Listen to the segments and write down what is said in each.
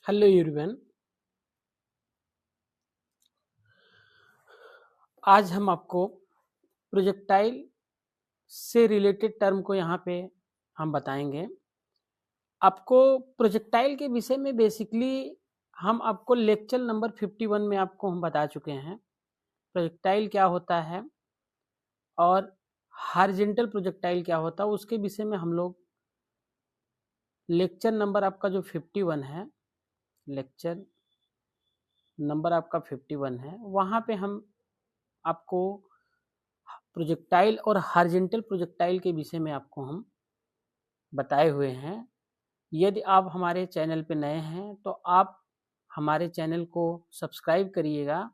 Hello everyone. आज हम आपको प्रोजेक्टाइल से रिलेटेड टर्म को यहाँ पे हम बताएंगे। आपको प्रोजेक्टाइल के विषय में बेसिकली हम आपको लेक्चर नंबर 51 में आपको हम बता चुके हैं प्रोजेक्टाइल क्या होता है और हॉरिजॉन्टल प्रोजेक्टाइल क्या होता है। उसके विषय में हम लोग लेक्चर नंबर आपका जो 51 है, लेक्चर नंबर आपका 51 है, वहाँ पे हम आपको प्रोजेक्टाइल और हॉरिजॉन्टल प्रोजेक्टाइल के विषय में आपको हम बताए हुए हैं। यदि आप हमारे चैनल पे नए हैं तो आप हमारे चैनल को सब्सक्राइब करिएगा,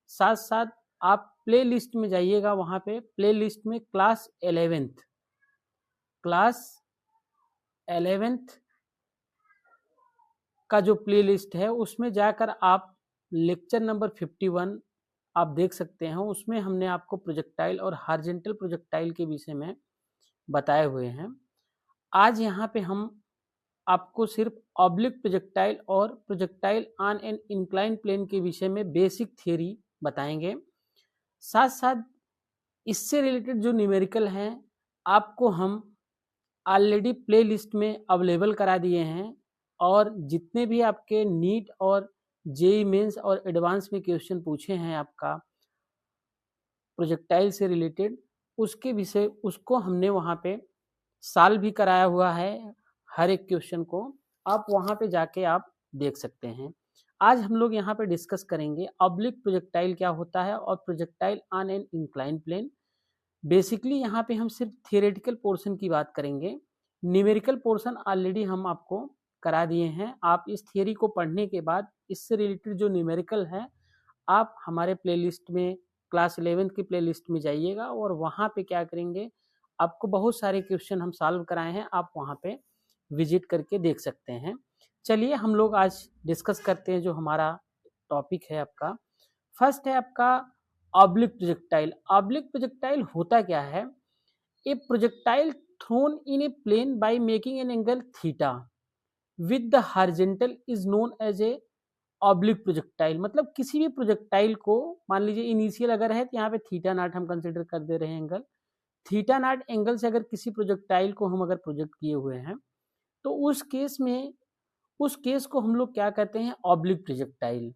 साथ साथ आप प्ले लिस्ट में जाइएगा। वहाँ पे प्ले लिस्ट में क्लास 11th का जो प्ले लिस्ट है उसमें जाकर आप लेक्चर नंबर 51 आप देख सकते हैं। उसमें हमने आपको प्रोजेक्टाइल और हॉरिजॉन्टल प्रोजेक्टाइल के विषय में बताए हुए हैं। आज यहाँ पे हम आपको सिर्फ ऑब्लिक प्रोजेक्टाइल और projectile on an incline plane के विषय में बेसिक थियरी बताएंगे। साथ साथ इससे रिलेटेड जो न्यूमेरिकल हैं आपको हम ऑलरेडी प्ले लिस्ट में अवेलेबल करा दिए हैं, और जितने भी आपके नीट और जेई मेंस और एडवांस में क्वेश्चन पूछे हैं आपका प्रोजेक्टाइल से रिलेटेड, उसके विषय उसको हमने वहाँ पे सॉल्व भी कराया हुआ है। हर एक क्वेश्चन को आप वहाँ पे जाके आप देख सकते हैं। आज हम लोग यहाँ पे डिस्कस करेंगे ऑब्लिक प्रोजेक्टाइल क्या होता है और projectile on an incline plane. Basically यहाँ पे हम सिर्फ थियोरेटिकल पोर्शन की बात करेंगे, न्यूमेरिकल पोर्शन ऑलरेडी हम आपको करा दिए हैं। आप इस थियोरी को पढ़ने के बाद इससे रिलेटेड जो न्यूमेरिकल है आप हमारे प्लेलिस्ट में क्लास 11 की प्लेलिस्ट में जाइएगा और वहाँ पे क्या करेंगे, आपको बहुत सारे क्वेश्चन हम सॉल्व कराए हैं, आप वहाँ पे विजिट करके देख सकते हैं। चलिए हम लोग आज डिस्कस करते हैं जो हमारा टॉपिक है आपका। फर्स्ट है आपका ऑब्लिक प्रोजेक्टाइल। ऑब्लिक प्रोजेक्टाइल होता क्या है? A projectile thrown in a plane by making an angle theta with the horizontal is known as a oblique projectile. मतलब किसी भी प्रोजेक्टाइल को मान लीजिए इनिशियल अगर है तो यहाँ पे थीटा नाट हम कंसिडर कर दे रहे हैं एंगल, थीटा नाट एंगल से अगर किसी प्रोजेक्टाइल को हम अगर प्रोजेक्ट किए हुए हैं तो उस केस को हम लोग क्या कहते हैं, ऑब्लिक प्रोजेक्टाइल।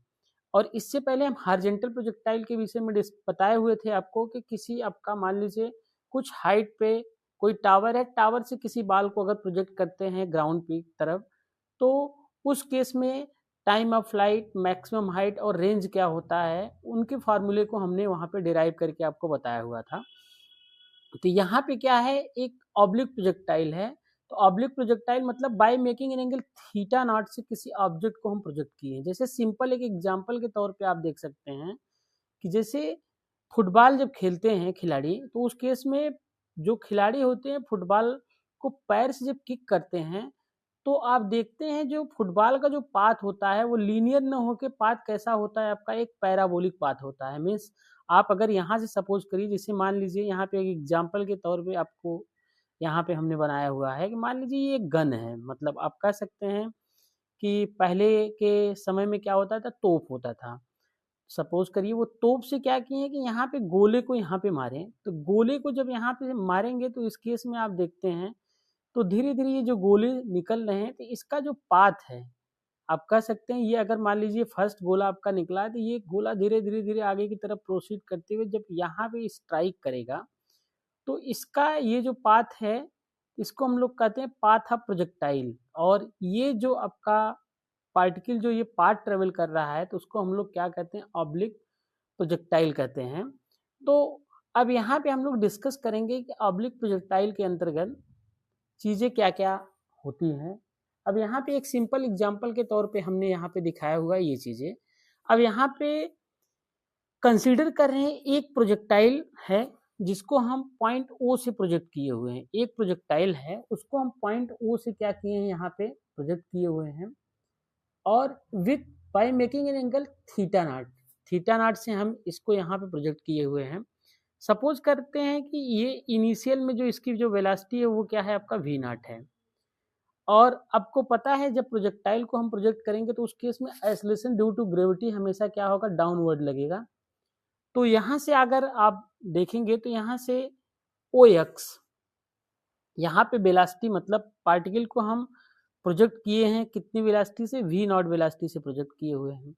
और इससे पहले हम हॉरिजॉन्टल प्रोजेक्टाइल के विषय में बताए हुए थे आपको कि किसी आपका मान लीजिए कुछ हाइट पे कोई टावर है, टावर से किसी बाल को अगर प्रोजेक्ट करते हैं ग्राउंड की तरफ, तो उस केस में time of flight, maximum height और रेंज क्या होता है, उनके फार्मूले को हमने वहाँ पे डिराइव करके आपको बताया हुआ था। तो यहाँ पे क्या है, एक ऑब्लिक प्रोजेक्टाइल है। तो ऑब्लिक प्रोजेक्टाइल मतलब bye making an angle theta not से किसी ऑब्जेक्ट को हम प्रोजेक्ट किए। जैसे सिंपल एक एग्जांपल के तौर पे आप देख सकते हैं कि जैसे फुटबॉल जब खेलते हैं खिलाड़ी, तो उस केस में जो खिलाड़ी होते हैं फुटबॉल को पैर से जब किक करते हैं तो आप देखते हैं जो फुटबॉल का जो पाथ होता है वो लीनियर न होके पाथ कैसा होता है आपका, एक पैराबोलिक पाथ होता है। मीन्स आप अगर यहाँ से सपोज करिए, जैसे मान लीजिए यहाँ पे एक एग्जांपल के तौर पे आपको यहाँ पे हमने बनाया हुआ है कि मान लीजिए ये एक गन है। मतलब आप कह सकते हैं कि पहले के समय में क्या होता था, तोप होता था। सपोज करिए वो तोप से क्या किए हैं कि यहाँ पे गोले को यहाँ पे मारे, तो गोले को जब यहाँ पे मारेंगे तो इस केस में आप देखते हैं तो धीरे धीरे ये जो गोले निकल रहे हैं तो इसका जो पाथ है आप कह सकते हैं, ये अगर मान लीजिए फर्स्ट गोला आपका निकला है तो ये गोला धीरे धीरे धीरे आगे की तरफ प्रोसीड करते हुए जब यहाँ पे स्ट्राइक करेगा तो इसका ये जो पाथ है इसको हम लोग कहते हैं पाथ ऑफ प्रोजेक्टाइल। और ये जो आपका पार्टिकल जो ये पाथ ट्रेवल कर रहा है तो उसको हम लोग क्या कहते हैं, ऑब्लिक प्रोजेक्टाइल कहते हैं। तो अब यहाँ पे हम लोग डिस्कस करेंगे कि ऑब्लिक प्रोजेक्टाइल के अंतर्गत चीज़ें क्या क्या होती हैं। अब यहाँ पे एक सिंपल एग्जांपल के तौर पे हमने यहाँ पे दिखाया हुआ है ये चीज़ें। अब यहाँ पे कंसीडर कर रहे हैं एक प्रोजेक्टाइल है जिसको हम पॉइंट ओ से प्रोजेक्ट किए हुए हैं। एक प्रोजेक्टाइल है उसको हम पॉइंट ओ से क्या किए हैं, यहाँ पे प्रोजेक्ट किए हुए हैं, और with bye making an angle theta nought, theta not से हम इसको यहाँ पे प्रोजेक्ट किए हुए हैं। सपोज करते हैं कि ये इनिशियल में जो इसकी जो वेलोसिटी है वो क्या है आपका वी नॉट है, और आपको पता है जब प्रोजेक्टाइल को हम प्रोजेक्ट करेंगे तो उस केस में एक्सेलरेशन ड्यू टू ग्रेविटी हमेशा क्या होगा, डाउनवर्ड लगेगा। तो यहाँ से अगर आप देखेंगे तो यहाँ से ओ एक्स, यहाँ पे वेलोसिटी मतलब पार्टिकल को हम प्रोजेक्ट किए हैं कितनी वेलोसिटी से, वी नॉट वेलोसिटी से प्रोजेक्ट किए हुए हैं।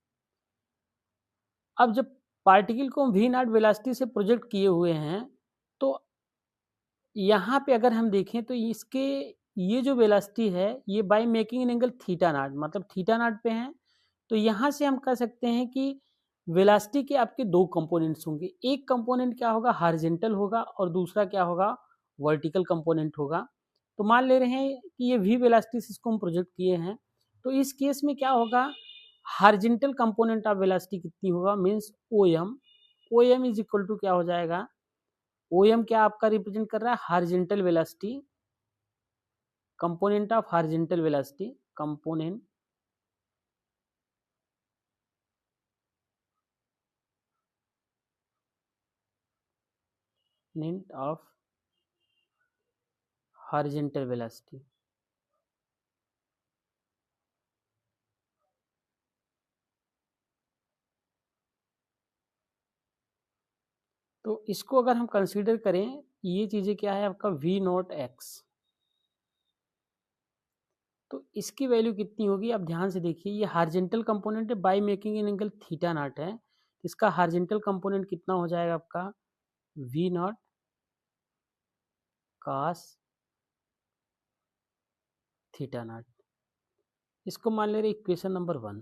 अब जब पार्टिकल को हम वी नॉट वेलोसिटी से प्रोजेक्ट किए हुए हैं तो यहाँ पे अगर हम देखें तो इसके ये जो वेलोसिटी है ये bye making an angle theta not, मतलब थीटा नॉट पे है। तो यहाँ से हम कह सकते हैं कि वेलोसिटी के आपके दो कंपोनेंट्स होंगे, एक कंपोनेंट क्या होगा, हॉरिजॉन्टल होगा और दूसरा क्या होगा, वर्टिकल कंपोनेंट होगा। तो मान ले रहे हैं कि ये वी वेलोसिटी से इसको हम प्रोजेक्ट किए हैं, तो इस केस में क्या होगा, हॉरिजॉन्टल कंपोनेंट ऑफ वेलोसिटी कितनी होगा, means O M. O M is equal to क्या हो जाएगा, ओ एम क्या आपका रिप्रेजेंट कर रहा है, horizontal velocity, component of horizontal velocity, component of horizontal velocity. तो इसको अगर हम कंसीडर करें, ये चीजें क्या है आपका वी नॉट एक्स, तो इसकी वैल्यू कितनी होगी, आप ध्यान से देखिए, ये हॉरिजॉन्टल कंपोनेंट है by making an angle theta not है, इसका हॉरिजॉन्टल कंपोनेंट कितना हो जाएगा आपका, we nought cos theta nought. इसको मान ले रहे इक्वेशन नंबर 1।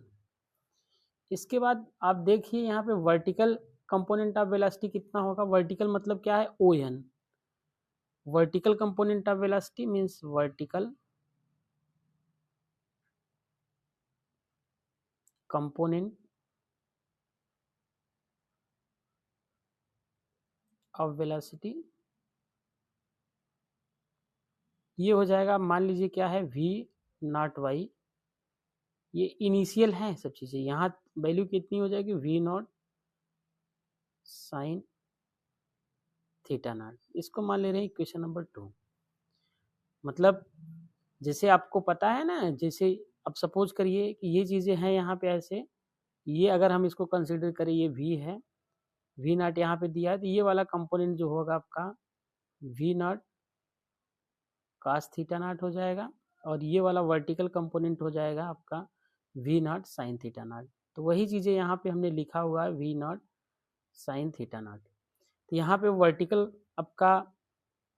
इसके बाद आप देखिए यहाँ पे वर्टिकल कंपोनेंट ऑफ वेलोसिटी कितना होगा, वर्टिकल मतलब क्या है, O N. Vertical component of velocity means vertical component of velocity, ये हो जाएगा, मान लीजिए क्या है, वी नॉट वाई, ये इनिशियल है सब चीज़ें, यहाँ वैल्यू कितनी हो जाएगी, V not sine theta nought. इसको मान ले रहे हैं इक्वेशन नंबर 2। मतलब जैसे आपको पता है ना, जैसे अब सपोज करिए कि ये चीज़ें हैं यहाँ पे ऐसे, ये अगर हम इसको कंसिडर करें, ये वी है, वी नॉट यहाँ पे दिया है, तो ये वाला कंपोनेंट जो होगा आपका we not cos theta nought हो जाएगा, और ये वाला वर्टिकल कंपोनेंट हो जाएगा आपका we not sine theta not. तो वही चीज़ें यहाँ पे हमने लिखा हुआ है, we not sine theta not. तो यहाँ पे वर्टिकल आपका,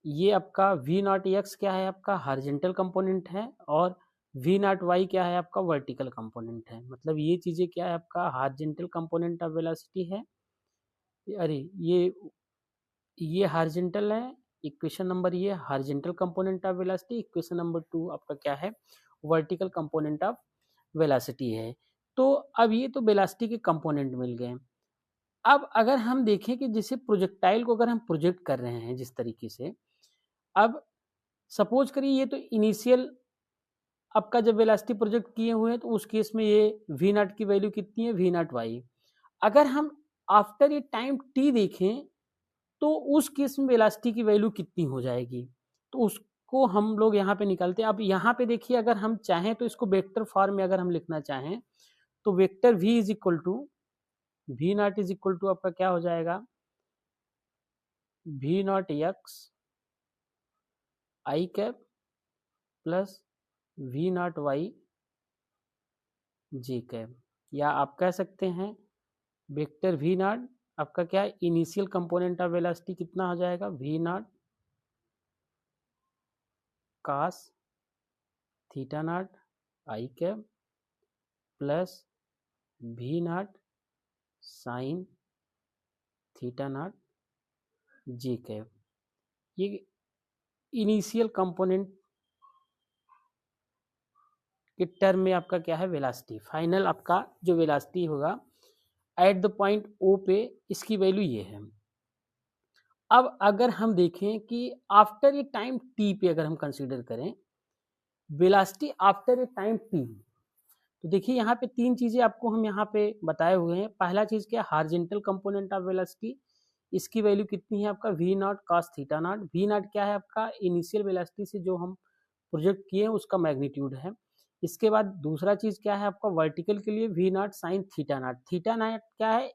ये आपका वी नॉट एक्स क्या है आपका हॉरिजॉन्टल कंपोनेंट है, और वी नॉट वाई क्या है आपका वर्टिकल कंपोनेंट है। मतलब ये चीज़ें क्या है आपका हॉरिजॉन्टल कंपोनेंट ऑफ वेलोसिटी है, अरे ये हॉरिजॉन्टल है, इक्वेशन नंबर ये horizontal component of velocity, equation number 2 आपका क्या है, वर्टिकल कंपोनेंट ऑफ वेलोसिटी है। तो अब ये तो वेलोसिटी के कंपोनेंट मिल गए। अब अगर हम देखें कि जैसे प्रोजेक्टाइल को अगर हम प्रोजेक्ट कर रहे हैं जिस तरीके से, अब सपोज करिए ये तो इनिशियल आपका जब वेलोसिटी प्रोजेक्ट किए हुए हैं, तो उस केस में ये वी नॉट की वैल्यू कितनी है, वी नॉट वाई। अगर हम आफ्टर ये टाइम टी देखें तो उस केस में वेलोसिटी की वैल्यू कितनी हो जाएगी, तो उसको हम लोग यहाँ पे निकालते हैं। अब यहाँ पे देखिए, अगर हम चाहें तो इसको वेक्टर फॉर्म में अगर हम लिखना चाहें तो vector v is equal to, V not is equal to आपका क्या हो जाएगा, we nought X I cap plus we nought Y J cap, या आप कह सकते हैं वेक्टर वी नॉट आपका क्या है, इनिशियल कंपोनेंट ऑफ वेलोसिटी कितना हो जाएगा, we not cos theta not I cap plus we not sine theta not ji cap. ये इनिशियल कंपोनेंट के टर्म में आपका क्या है, वेलोसिटी, फाइनल आपका जो वेलोसिटी होगा एट द पॉइंट ओ पे, इसकी वैल्यू ये है। अब अगर हम देखें कि आफ्टर ए टाइम टी पे अगर हम कंसीडर करें velocity after a time T, तो देखिए यहाँ पे तीन चीजें आपको हम यहाँ पे बताए हुए हैं। पहला चीज क्या, हॉरिजॉन्टल कंपोनेंट ऑफ वेलोसिटी, इसकी वैल्यू कितनी है आपका we nought cos theta nought. V nought क्या है आपका इनिशियल वेलोसिटी से जो हम प्रोजेक्ट किए हैं उसका मैग्नीट्यूड है। इसके बाद दूसरा चीज क्या है आपका वर्टिकल के लिए V not sine theta nought. Theta nought क्या है?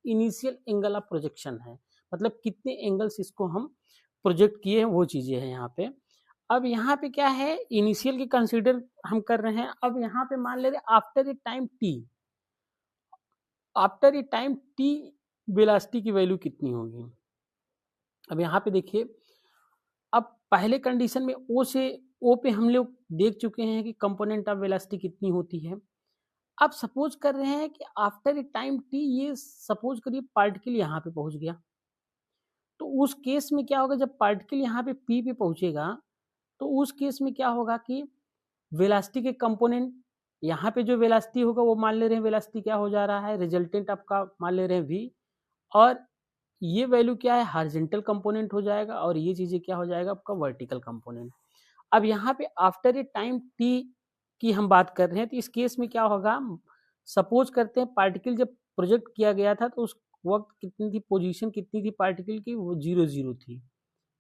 इनिशियल एंगल ऑफ प्रोजेक्शन है, मतलब कितने एंगल्स इसको हम प्रोजेक्ट किए हैं वो चीजें हैं यहाँ पे। अब यहाँ पे क्या है, इनिशियल के कंसीडर हम कर रहे हैं। अब यहाँ पे मान ले रहे after a time T, after a time T velocity की वैल्यू कितनी होगी। अब यहाँ पे देखिए, अब पहले कंडीशन में ओ से ओ पे हम लोग देख चुके हैं कि कंपोनेंट ऑफ वेलोसिटी कितनी होती है। अब सपोज कर रहे हैं कि आफ्टर ए टाइम टी, ये सपोज करिए पार्टिकल यहाँ पे पहुंच गया, तो उस केस में क्या होगा, जब पार्टिकल यहाँ पे पी पे पहुंचेगा तो उस केस में क्या होगा कि वेलोसिटी के कंपोनेंट, यहाँ पे जो वेलोसिटी होगा वो मान ले रहे हैं वेलोसिटी क्या हो जा रहा है, रिजल्टेंट आपका मान ले रहे हैं वी, और ये वैल्यू क्या है, हॉरिजॉन्टल कंपोनेंट हो जाएगा, और ये चीजें क्या हो जाएगा आपका वर्टिकल कंपोनेंट। अब यहाँ पे आफ्टर ए टाइम टी की हम बात कर रहे हैं, तो इस केस में क्या होगा, सपोज करते हैं पार्टिकल जब प्रोजेक्ट किया गया था तो उस वक्त कितनी थी पोजीशन, कितनी थी पार्टिकल की, वो 0 0 थी।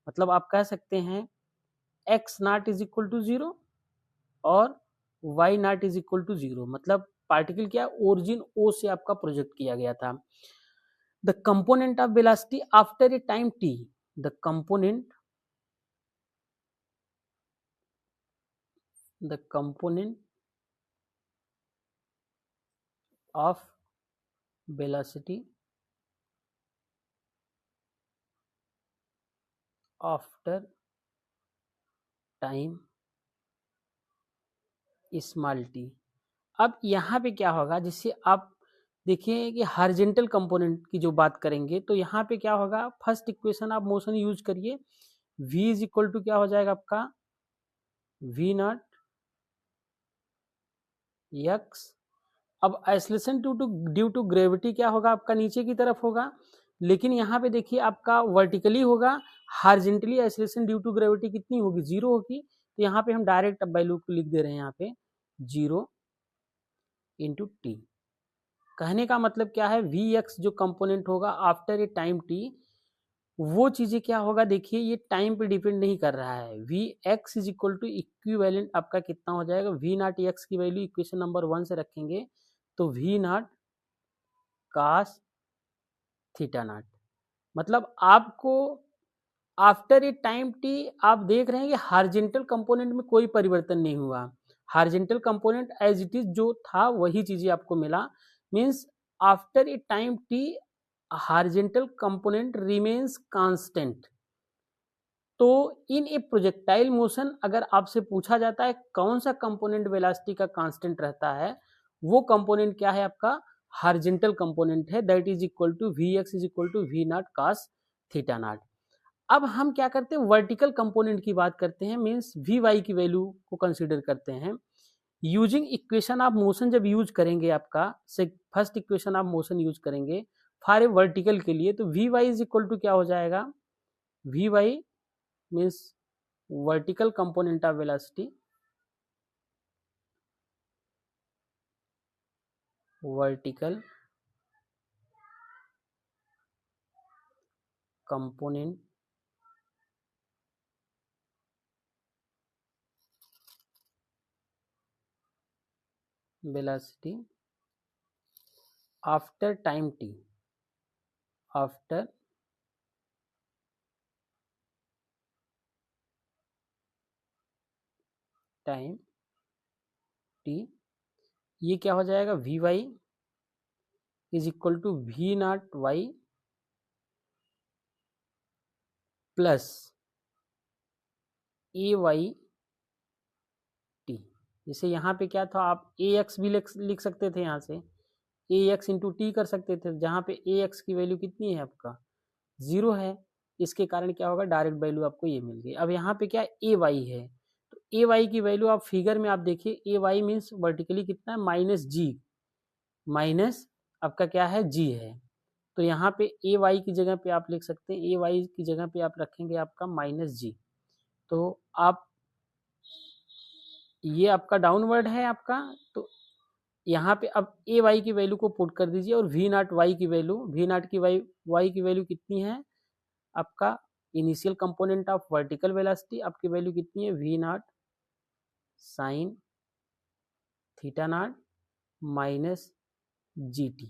मतलब आप कह सकते हैं X nought is equal to 0 और Y nought is equal to 0, मतलब पार्टिकल क्या ओरिजिन ओ से आपका प्रोजेक्ट किया गया था। The component of velocity after a time T, the component of velocity after time small T. अब यहाँ पे क्या होगा, जिससे आप देखिए कि हॉरिजॉन्टल कंपोनेंट की जो बात करेंगे तो यहाँ पे क्या होगा, फर्स्ट इक्वेशन आप मोशन यूज करिए, v इज इक्वल टू क्या हो जाएगा आपका v नॉट एक्स। अब एक्सेलरेशन ड्यू टू ग्रेविटी क्या होगा आपका नीचे की तरफ होगा, लेकिन यहाँ पे देखिए आपका वर्टिकली होगा, horizontally acceleration due to gravity कितनी होगी, 0 होगी। तो यहाँ पे हम डायरेक्ट वैल्यू को लिख दे रहे हैं यहाँ पे 0 इंटू टी। कहने का मतलब क्या है, वी एक्स जो कंपोनेंट होगा आफ्टर ए टाइम टी, वो चीजें क्या होगा, देखिए ये टाइम पे डिपेंड नहीं कर रहा है। V X is equal to equivalent आपका कितना हो जाएगा, वी नॉट एक्स की वैल्यू इक्वेशन नंबर 1 से रखेंगे तो we not cos theta not. मतलब आपको आफ्टर ए टाइम टी आप देख रहे हैं कि हॉरिजॉन्टल कंपोनेंट में कोई परिवर्तन नहीं हुआ, horizontal component as it is जो था वही चीजें आपको मिला। Means after a time T horizontal component remains constant. तो इन ए प्रोजेक्टाइल मोशन अगर आपसे पूछा जाता है कौन सा कंपोनेंट वेलोसिटी का कांस्टेंट रहता है, वो कंपोनेंट क्या है आपका हॉरिजॉन्टल कंपोनेंट है, that is equal to V X is equal to V not cos theta not. अब हम क्या करते हैं, वर्टिकल कंपोनेंट की बात करते हैं, मींस वी वाई की वैल्यू को कंसीडर करते हैं यूजिंग इक्वेशन ऑफ मोशन। जब यूज करेंगे आपका first equation of motion use करेंगे फॉर ए वर्टिकल के लिए, तो we Y is equal to क्या हो जाएगा, V Y means vertical component of velocity, vertical component velocity after time T, after time T, ये क्या हो जाएगा, V Y is equal to V nought Y plus A y T. जैसे यहाँ पे क्या था, आप ए एक्स भी लिख सकते थे, यहाँ से ए एक्स इंटू टी कर सकते थे, जहाँ पे ए एक्स की वैल्यू कितनी है आपका 0 है, इसके कारण क्या होगा डायरेक्ट वैल्यू आपको ये मिल गई। अब यहाँ पे क्या ए वाई है, तो ए वाई की वैल्यू आप फिगर में आप देखिए, ए वाई मीन्स वर्टिकली कितना है माइनस जी, माइनस आपका क्या है जी है, तो यहाँ पे ए वाई की जगह पे आप लिख सकते हैं, ए वाई की जगह पे आप रखेंगे आपका माइनस जी। तो आप ये आपका डाउनवर्ड है आपका, तो यहाँ पे अब ए वाई की वैल्यू को पुट कर दीजिए, और वी नॉट वाई की वैल्यू, वी नॉट की वाई की वैल्यू कितनी है आपका initial component of vertical velocity, आपकी वैल्यू कितनी है we not sine theta not minus ji T.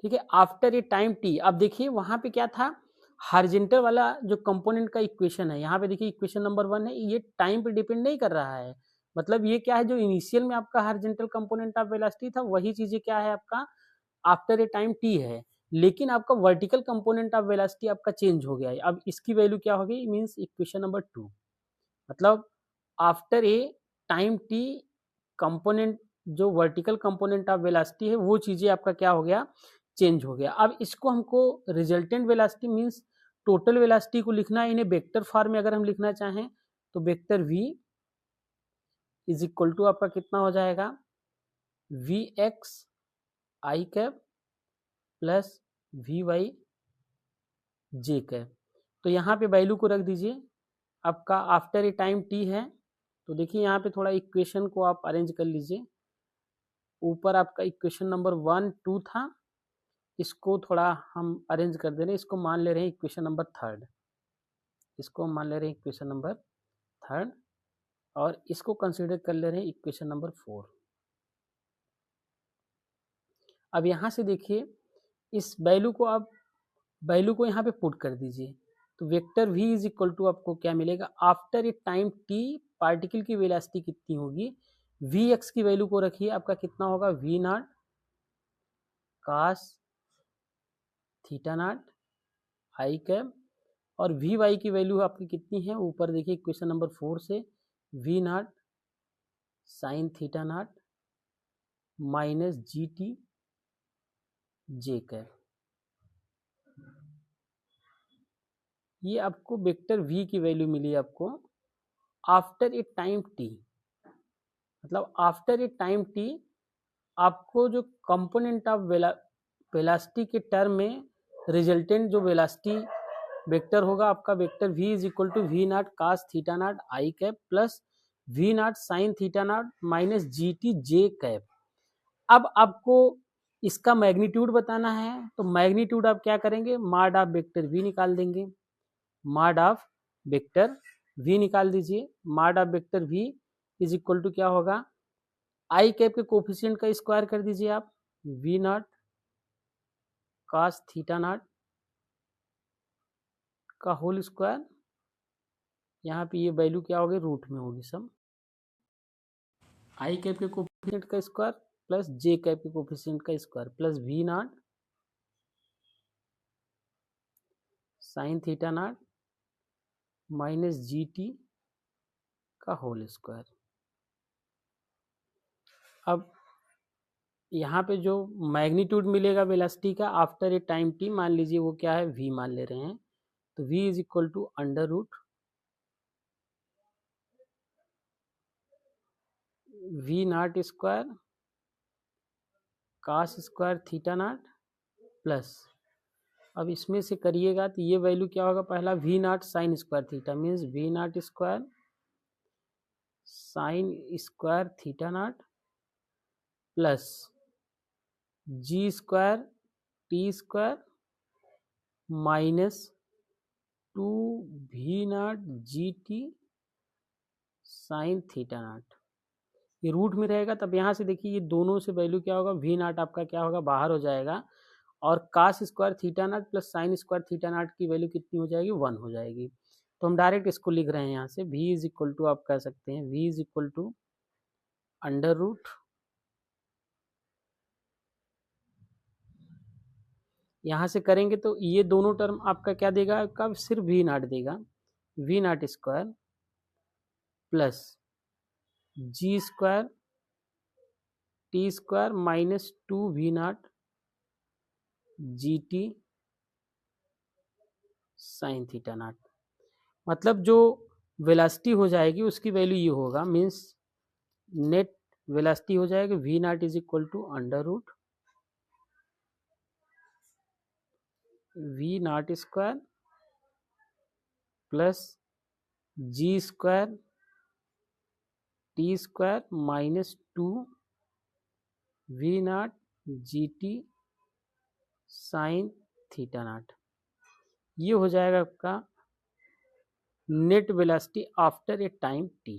ठीक है, आफ्टर ए टाइम टी। अब देखिए वहां पे क्या था, हार्जेंटल वाला जो कंपोनेंट का इक्वेशन है, यहाँ पे देखिए इक्वेशन नंबर 1 है, ये टाइम पे डिपेंड नहीं कर रहा है। मतलब ये क्या है, जो इनिशियल में आपका हार्जेंटल कंपोनेंट ऑफ वेलोसिटी था वही चीजें क्या है आपका आफ्टर ए टाइम टी है, लेकिन आपका वर्टिकल कंपोनेंट ऑफ वेलोसिटी आपका चेंज हो गया है। अब इसकी वैल्यू क्या होगी, मींस इक्वेशन नंबर 2, मतलब after a time T component जो वर्टिकल कंपोनेंट ऑफ वेलोसिटी है वो चीजें आपका क्या हो गया, चेंज हो गया। अब इसको हमको resultant velocity means total velocity को लिखना है, इन्हें वेक्टर फॉर्म में अगर हम लिखना चाहें तो vector v is equal to आपका कितना हो जाएगा, V X I cap plus V Y J cap. तो यहाँ पे वैल्यू को रख दीजिए, आपका आफ्टर ए टाइम टी है। तो देखिए यहाँ पे थोड़ा इक्वेशन को आप अरेंज कर लीजिए। ऊपर आपका इक्वेशन नंबर 1 2 था, इसको थोड़ा हम अरेंज कर दे रहे हैं, इसको मान ले रहे हैं इक्वेशन नंबर 3, इसको हम मान ले रहे हैं इक्वेशन नंबर 3 और इसको कंसीडर कर ले रहे हैं इक्वेशन नंबर 4। अब यहाँ से देखिए इस वैल्यू को आप वैल्यू को यहाँ पे पुट कर दीजिए, तो vector v is equal to आपको क्या मिलेगा, after a time t particle की वेलोसिटी कितनी होगी, वी एक्स की वैल्यू को रखिए, आपका कितना होगा, we not cos theta not I cap, और वी वाई की वैल्यू आपकी कितनी है, ऊपर देखिए इक्वेशन नंबर 4 से we not sine theta not minus ji T J cap. ये आपको वेक्टर v की वैल्यू मिली आपको आफ्टर ए टाइम t, मतलब आफ्टर ए टाइम t आपको जो कंपोनेंट ऑफ वेलोसिटी के टर्म में रिजल्टेंट जो वेलोसिटी वेक्टर होगा आपका vector v is equal to V not cos theta not I cap plus we not sine theta not minus ji T J cap. अब आपको इसका मैग्नीट्यूड बताना है, तो मैग्नीट्यूड आप क्या करेंगे, मॉड ऑफ वेक्टर v निकाल देंगे, मॉड ऑफ वेक्टर v निकाल दीजिए, mod of vector v is equal to क्या होगा, आई कैप के कोफिशिएंट का स्क्वायर कर दीजिए आप, V not cos theta not का होल स्क्वायर, यहाँ पे ये वैल्यू क्या होगी, रूट में होगी सब, आई कैप के कोफिशिएंट का स्क्वायर प्लस जे कैप के कोफिशिएंट का square plus we not sine theta not minus ji T का होल स्क्वायर। अब यहाँ पे जो मैग्नीट्यूड मिलेगा वेलोसिटी का आफ्टर ए टाइम टी, मान लीजिए वो क्या है, v मान ले रहे हैं, तो v is equal to under root we not square cos square theta not plus, अब इसमें से करिएगा तो ये वैल्यू क्या होगा, पहला V not sine square theta means V not square sine square theta not plus G square T square minus 2 we nought G T sine theta not. ये रूट में रहेगा, तब यहाँ से देखिए ये दोनों से वैल्यू क्या होगा, वी नॉट आपका क्या होगा, बाहर हो जाएगा, और cos square theta not plus sine square theta not की वैल्यू कितनी हो जाएगी, 1 हो जाएगी। तो हम डायरेक्ट इसको लिख रहे हैं यहाँ से, v इज इक्वल टू आप कह सकते हैं v is equal to under root, यहाँ से करेंगे तो ये दोनों टर्म आपका क्या देगा, कब सिर्फ वी नॉट देगा, V not square plus G square T square minus 2 we nought G T sine theta not. मतलब जो वेलोसिटी हो जाएगी उसकी वैल्यू ये होगा, मीन्स नेट वेलोसिटी हो जाएगी V not is equal to under root we not square plus G square T square minus 2 we nought G T sine theta not. ये हो जाएगा आपका net velocity after a time T.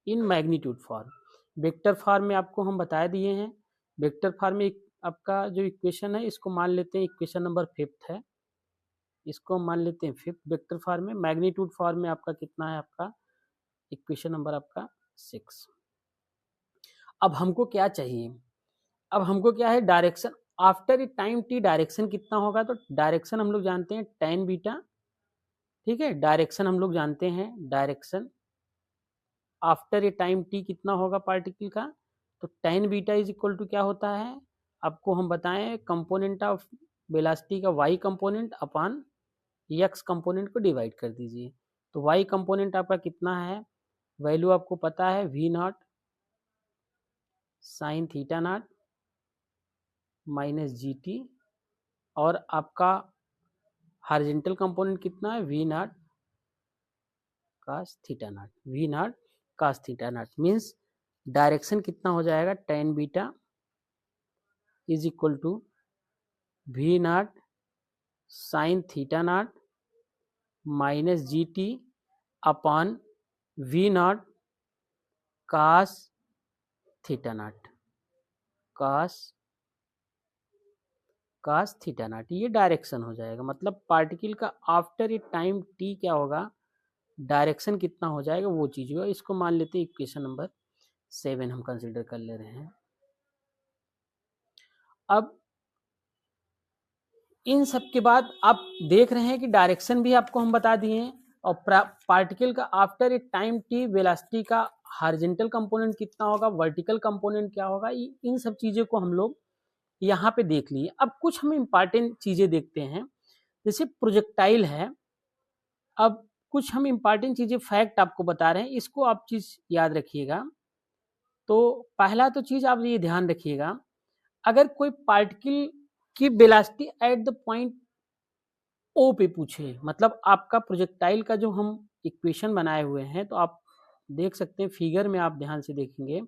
In magnitude form. Vector form में आपको हम बता दिए हैं। वेक्टर फॉर्म में आपका जो इक्वेशन है इसको मान लेते हैं इक्वेशन नंबर 5 है, इसको मान लेते हैं 5 वेक्टर फॉर्म में। मैग्नीट्यूड फॉर्म में आपका कितना है, आपका इक्वेशन नंबर आपका 6। अब हमको क्या चाहिए, अब हमको क्या है, direction after a time T direction कितना होगा। तो डायरेक्शन हम लोग जानते हैं tan बीटा, ठीक है, डायरेक्शन हम लोग जानते हैं, direction after a time T कितना होगा पार्टिकल का। तो tan beta is equal to क्या होता है, आपको हम बताएं कंपोनेंट ऑफ वेलोसिटी का y component upon x component को डिवाइड कर दीजिए। तो y कंपोनेंट आपका कितना है, वैल्यू आपको पता है v not sine theta not minus ji T, और आपका हॉरिजॉन्टल कंपोनेंट कितना है, we not cos theta nought, V not cos theta not. Means direction कितना हो जाएगा, tan beta is equal to V not sine theta not minus ji T upon V not cos theta not, cos theta not. ये direction हो जाएगा, मतलब particle का after a time T क्या होगा, डायरेक्शन कितना हो जाएगा वो चीज होगा। इसको मान लेते हैं इक्वेशन नंबर 7 हम कंसीडर कर ले रहे हैं। अब इन सब के बाद आप देख रहे हैं कि डायरेक्शन भी आपको हम बता दिए हैं, और पार्टिकल का after a time T velocity का हॉरिजॉन्टल कंपोनेंट कितना होगा, वर्टिकल कंपोनेंट क्या होगा, इन सब चीज़ों को हम लोग यहाँ पे देख लिए। अब कुछ हम इम्पॉर्टेंट चीज़ें देखते हैं, जैसे प्रोजेक्टाइल है। अब कुछ हम इम्पॉर्टेंट चीज़ें फैक्ट आपको बता रहे हैं, इसको आप चीज़ याद रखिएगा। तो पहला तो चीज़ आप ये ध्यान रखिएगा, अगर कोई पार्टिकल की velocity at the point O पे पूछे, मतलब आपका प्रोजेक्टाइल का जो हम इक्वेशन बनाए हुए हैं, तो आप देख सकते हैं फिगर में, आप ध्यान से देखेंगे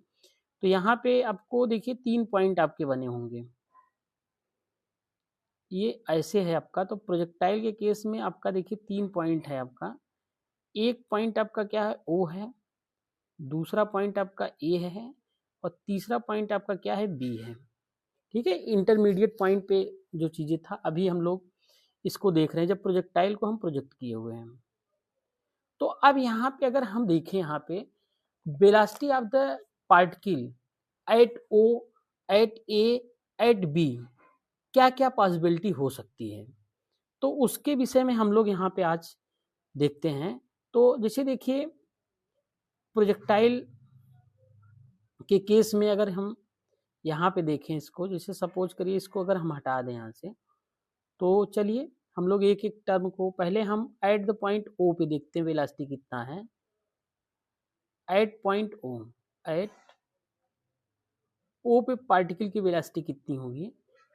तो यहाँ पे आपको देखिए 3 पॉइंट आपके बने होंगे, ये ऐसे है आपका। तो प्रोजेक्टाइल के केस में आपका देखिए 3 पॉइंट है आपका। एक पॉइंट आपका क्या है, ओ है, दूसरा पॉइंट आपका ए है, और तीसरा पॉइंट आपका क्या है, बी है। ठीक है, इंटरमीडिएट पॉइंट पे जो चीज़ें था, अभी हम लोग इसको देख रहे हैं जब प्रोजेक्टाइल को हम प्रोजेक्ट किए हुए हैं। तो अब यहाँ पे अगर हम देखें, यहाँ पे velocity of the particle at O, at A, at B, क्या क्या पॉसिबिलिटी हो सकती है, तो उसके विषय में हम लोग यहाँ पे आज देखते हैं। तो जैसे देखिए प्रोजेक्टाइल के केस में अगर हम यहाँ पे देखें इसको, जैसे सपोज करिए इसको अगर हम हटा दें यहाँ से, तो चलिए हम लोग एक एक टर्म को, पहले हम एट द पॉइंट ओ पे देखते हैं वेलोसिटी कितना है। At point O, at O पे पार्टिकल की वेलोसिटी कितनी होगी,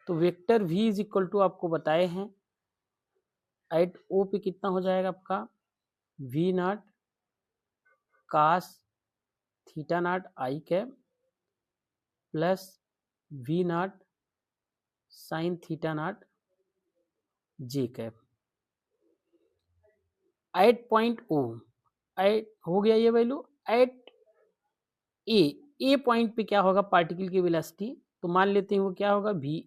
तो vector v is equal to आपको बताए हैं, एट ओ पे कितना हो जाएगा आपका, we not cos theta not I cap plus we not sine theta naught j cap. At point O, at हो गया ये वैल्यू। एट ए पॉइंट पे क्या होगा पार्टिकल की वेलोसिटी, तो मान लेते हैं वो क्या होगा, वी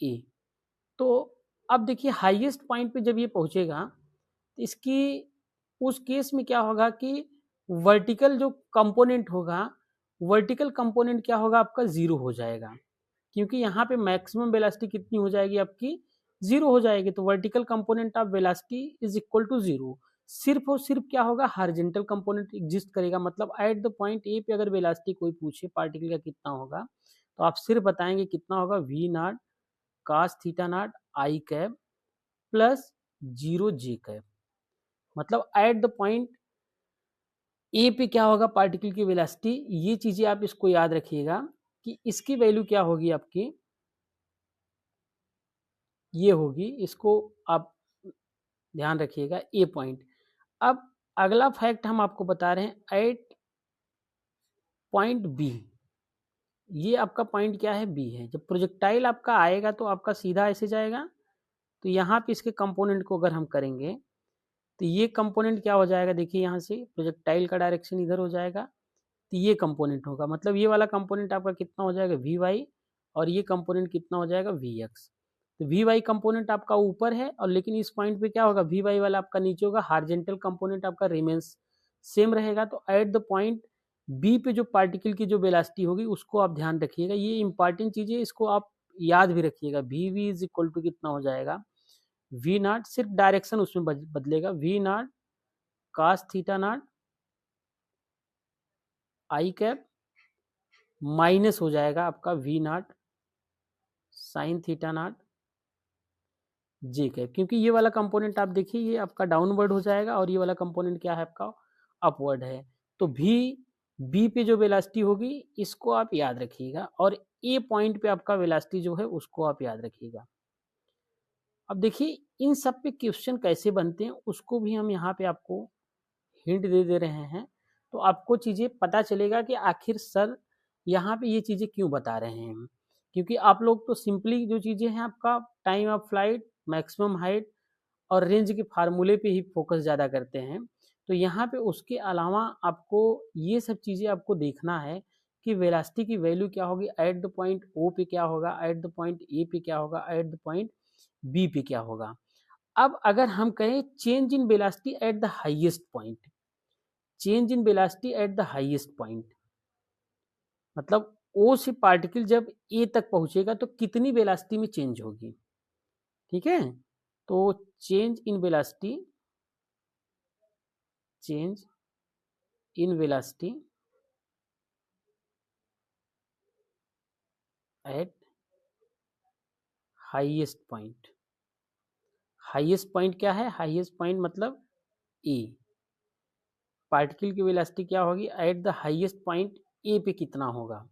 ए। तो अब देखिए हाईएस्ट पॉइंट पे जब ये पहुंचेगा, तो इसकी उस केस में क्या होगा कि वर्टिकल जो कंपोनेंट होगा, वर्टिकल कंपोनेंट क्या होगा आपका, जीरो हो जाएगा, क्योंकि यहाँ पे मैक्सिमम वेलोसिटी कितनी हो जाएगी आपकी, जीरो हो जाएगी। तो vertical component of velocity is equal to zero. सिर्फ और सिर्फ क्या होगा, हॉरिजॉन्टल कंपोनेंट एग्जिस्ट करेगा। मतलब एट द पॉइंट ए पे अगर वेलोसिटी कोई पूछे पार्टिकल का कितना होगा, तो आप सिर्फ बताएंगे कितना होगा, we not cos theta not I cap plus zero j cap. मतलब एट द पॉइंट ए पे क्या होगा पार्टिकल की वेलोसिटी, ये चीजें आप इसको याद रखिएगा कि इसकी वैल्यू क्या होगी आपकी, ये होगी, इसको आप ध्यान रखिएगा, ए पॉइंट। अब अगला फैक्ट हम आपको बता रहे हैं, एट पॉइंट बी, ये आपका पॉइंट क्या है, बी है। जब प्रोजेक्टाइल आपका आएगा तो आपका सीधा ऐसे जाएगा, तो यहाँ पे इसके कंपोनेंट को अगर हम करेंगे, तो ये कंपोनेंट क्या हो जाएगा, देखिए यहाँ से प्रोजेक्टाइल का डायरेक्शन इधर हो जाएगा, तो ये कंपोनेंट होगा, मतलब ये वाला कंपोनेंट आपका कितना हो जाएगा वी वाई, और ये कंपोनेंट कितना हो जाएगा वी एक्स। तो वी वाई कंपोनेंट आपका ऊपर है, और लेकिन इस पॉइंट पे क्या होगा, वी वाई वाला आपका नीचे होगा, हार्जेंटल कंपोनेंट आपका रिमेन्स सेम रहेगा। तो एट द पॉइंट बी पे जो पार्टिकल की जो वेलोसिटी होगी उसको आप ध्यान रखिएगा, ये इंपॉर्टेंट चीज़ है, इसको आप याद भी रखिएगा। V v is equal to कितना हो जाएगा वी नॉट, सिर्फ डायरेक्शन उसमें बदलेगा, v not cos theta not I cap minus हो जाएगा आपका we not sine theta naught j cap, क्योंकि ये वाला कंपोनेंट आप देखिए ये आपका डाउनवर्ड हो जाएगा, और ये वाला कंपोनेंट क्या है आपका अपवर्ड है। तो भी बी पे जो वेलोसिटी होगी इसको आप याद रखिएगा, और ए पॉइंट पे आपका वेलोसिटी जो है उसको आप याद रखिएगा। अब देखिए इन सब पे क्वेश्चन कैसे बनते हैं उसको भी हम यहाँ पे आपको हिंट दे रहे हैं, तो आपको चीज़ें पता चलेगा कि आखिर सर यहाँ पे ये चीज़ें क्यों बता रहे हैं। क्योंकि आप लोग तो सिंपली जो चीज़ें हैं आपका time of flight, maximum height और रेंज के फार्मूले पे ही फोकस ज़्यादा करते हैं। तो यहाँ पे उसके अलावा आपको ये सब चीज़ें आपको देखना है कि वेलोसिटी की वैल्यू क्या होगी, एट द पॉइंट ओ पे क्या होगा, एट द पॉइंट ए पे क्या होगा, एट द पॉइंट बी पे क्या होगा। अब अगर हम कहें change in velocity at the highest point, change in velocity at the highest point, मतलब ओ से पार्टिकल जब ए तक पहुंचेगा तो कितनी वेलोसिटी में चेंज होगी। ठीक है, तो change in velocity, change in velocity at highest point, highest point क्या है, हाईएस्ट पॉइंट मतलब ए, पार्टिकल की वेलोसिटी क्या होगी at the highest point A पे कितना होगा।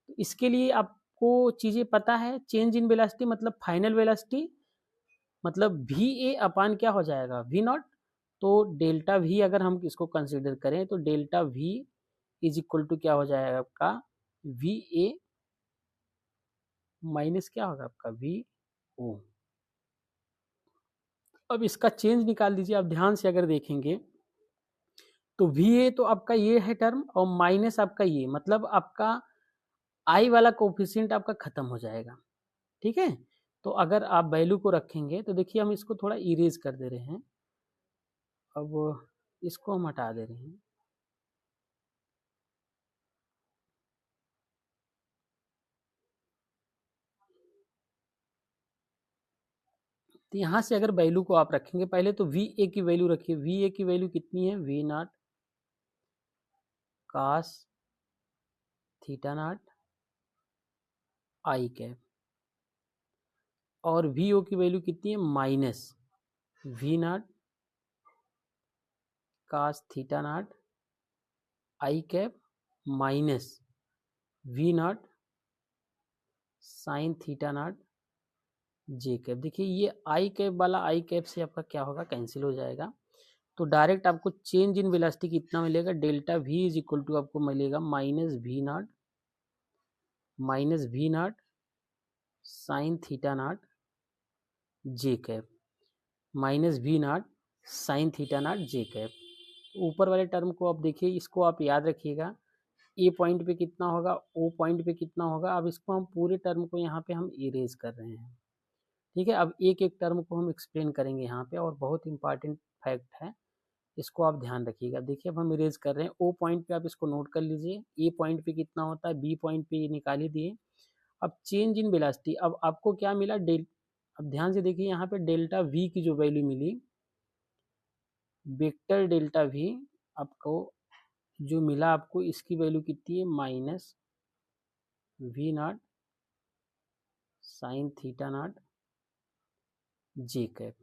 तो इसके लिए आपको चीज़ें पता है, चेंज इन वेलोसिटी मतलब फाइनल वेलोसिटी मतलब वी ए अपान क्या हो जाएगा वी नॉट। तो डेल्टा वी अगर हम इसको कंसिडर करें तो delta v is equal to क्या हो जाएगा आपका वी ए माइनस क्या होगा आपका वी ओ। अब इसका चेंज निकाल दीजिए, आप ध्यान से अगर देखेंगे तो वी ए तो आपका ये है टर्म, और माइनस आपका ये, मतलब आपका आई वाला कोफिशिएंट आपका खत्म हो जाएगा। ठीक है, तो अगर आप वैल्यू को रखेंगे तो देखिए हम इसको थोड़ा इरेज कर दे रहे हैं, अब इसको हम हटा दे रहे हैं। तो यहाँ से अगर वैल्यू को आप रखेंगे, पहले तो वी ए की वैल्यू रखिए, वी ए की वैल्यू कितनी है we not cos theta not I cap, और वी ओ की वैल्यू कितनी है minus v not cos theta not I cap minus v not sine theta naught j cap. देखिए ये आई कैप वाला आई कैप से आपका क्या होगा कैंसिल हो जाएगा, तो डायरेक्ट आपको चेंज इन वेलोसिटी कितना मिलेगा delta v is equal to आपको मिलेगा minus v not sine theta naught j cap, minus v not sine theta naught j cap. ऊपर वाले टर्म को आप देखिए, इसको आप याद रखिएगा, ए पॉइंट पे कितना होगा, ओ पॉइंट पे कितना होगा। अब इसको हम पूरे टर्म को यहाँ पे हम इरेज कर रहे हैं। ठीक है, अब एक एक टर्म को हम एक्सप्लेन करेंगे यहाँ पे, और बहुत इंपॉर्टेंट फैक्ट है, इसको आप ध्यान रखिएगा। देखिए अब हम इरेज कर रहे हैं, ओ पॉइंट पे आप इसको नोट कर लीजिए, ए पॉइंट पे कितना होता है, बी पॉइंट पे ये निकाल ही दिए। अब चेंज इन वेलोसिटी, अब आपको क्या मिला अब ध्यान से देखिए यहाँ पे डेल्टा वी की जो वैल्यू मिली, वेक्टर डेल्टा वी आपको जो मिला, आपको इसकी वैल्यू कितनी है minus v not sine theta naught j cap.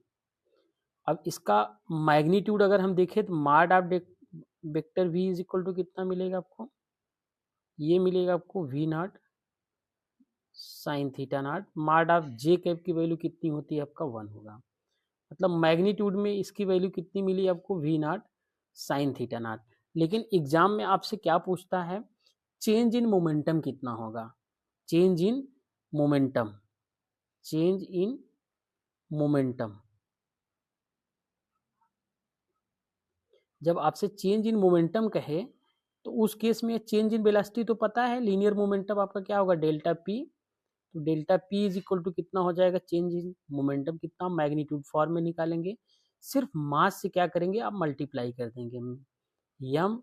अब इसका मैग्नीट्यूड अगर हम देखें तो mod of vector v is equal to कितना मिलेगा आपको, ये मिलेगा आपको v not sine theta naught, mod of j cap की वैल्यू कितनी होती है आपका 1 होगा। मतलब मैग्नीट्यूड में इसकी वैल्यू कितनी मिली आपको v not sine theta not. लेकिन एग्जाम में आपसे क्या पूछता है, चेंज इन मोमेंटम कितना होगा, change in momentum, change in momentum. जब आपसे चेंज इन मोमेंटम कहे तो उस केस में चेंज इन वेलोसिटी तो पता है, लीनियर मोमेंटम आपका क्या होगा, डेल्टा पी। तो delta p is equal to कितना हो जाएगा, चेंज इन मोमेंटम कितना, मैग्नीट्यूड फॉर्म में निकालेंगे, सिर्फ मास से क्या करेंगे आप मल्टीप्लाई कर देंगे, यम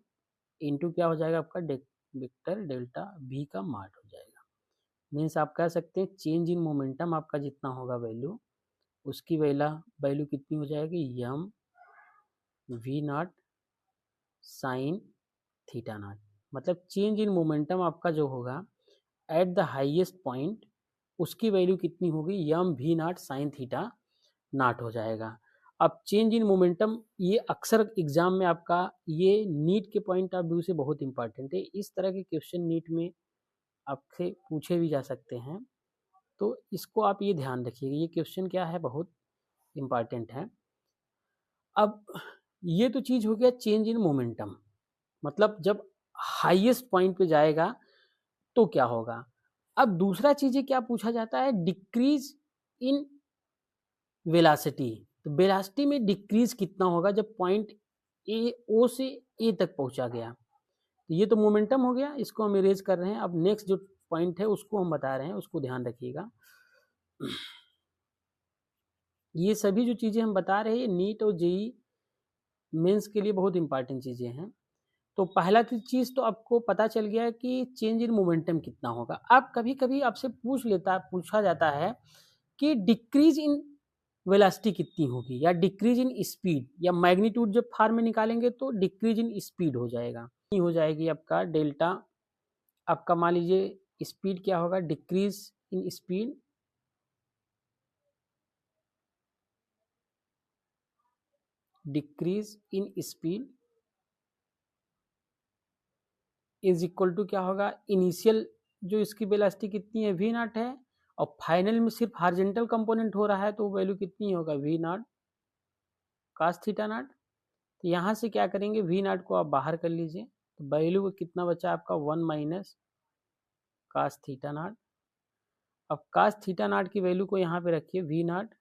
इंटू क्या हो जाएगा आपका वेक्टर डेल्टा वी का माट हो जाएगा। मीन्स आप कह सकते हैं चेंज इन मोमेंटम आपका जितना होगा वैल्यू, उसकी वैल्यू कितनी हो जाएगी, यम we not sine theta not. मतलब चेंज इन मोमेंटम आपका जो होगा एट द हाईएस्ट पॉइंट, उसकी वैल्यू कितनी होगी, यम we not sine theta nought हो जाएगा। अब चेंज इन मोमेंटम ये अक्सर एग्जाम में आपका ये नीट के पॉइंट ऑफ व्यू से बहुत इंपॉर्टेंट है। इस तरह के क्वेश्चन नीट में आपसे पूछे भी जा सकते हैं, तो इसको आप ये ध्यान रखिएगा, ये क्वेश्चन क्या है बहुत इंपॉर्टेंट है। अब ये तो चीज हो गया चेंज इन मोमेंटम, मतलब जब हाईएस्ट पॉइंट पे जाएगा तो क्या होगा। अब दूसरा चीज क्या पूछा जाता है, डिक्रीज इन वेलासिटी। तो वेलासिटी में डिक्रीज कितना होगा जब पॉइंट ए ओ से ए तक पहुंचा गया। तो ये तो मोमेंटम हो गया, इसको हम इरेज कर रहे हैं। अब नेक्स्ट जो पॉइंट है उसको हम बता रहे हैं, उसको ध्यान रखिएगा। ये सभी जो चीजें हम बता रहे हैं नीट और जेई मेंस के लिए बहुत इंपॉर्टेंट चीजें हैं। तो पहला चीज तो आपको पता चल गया है कि चेंज इन मोमेंटम कितना होगा। अब कभी कभी आपसे पूछा जाता है कि डिक्रीज इन वेलोसिटी कितनी होगी या डिक्रीज इन स्पीड, या मैग्नीट्यूड जब फार्म में निकालेंगे तो डिक्रीज इन स्पीड हो जाएगा, हो जाएगी आपका डेल्टा, आपका मान लीजिए स्पीड क्या होगा, decrease in speed is equal to क्या होगा, इनिशियल जो इसकी वेलोसिटी कितनी है वी नॉट है, और फाइनल में सिर्फ हार्जेंटल कंपोनेंट हो रहा है तो वैल्यू कितनी होगा, we not cos theta not. तो यहाँ से क्या करेंगे, वी नॉट को आप बाहर कर लीजिए, तो वैल्यू कितना बचा आपका 1 माइनस कास थीटा नॉट। अब कास थीटा नॉट की वैल्यू को यहाँ पे रखिए वी नॉट,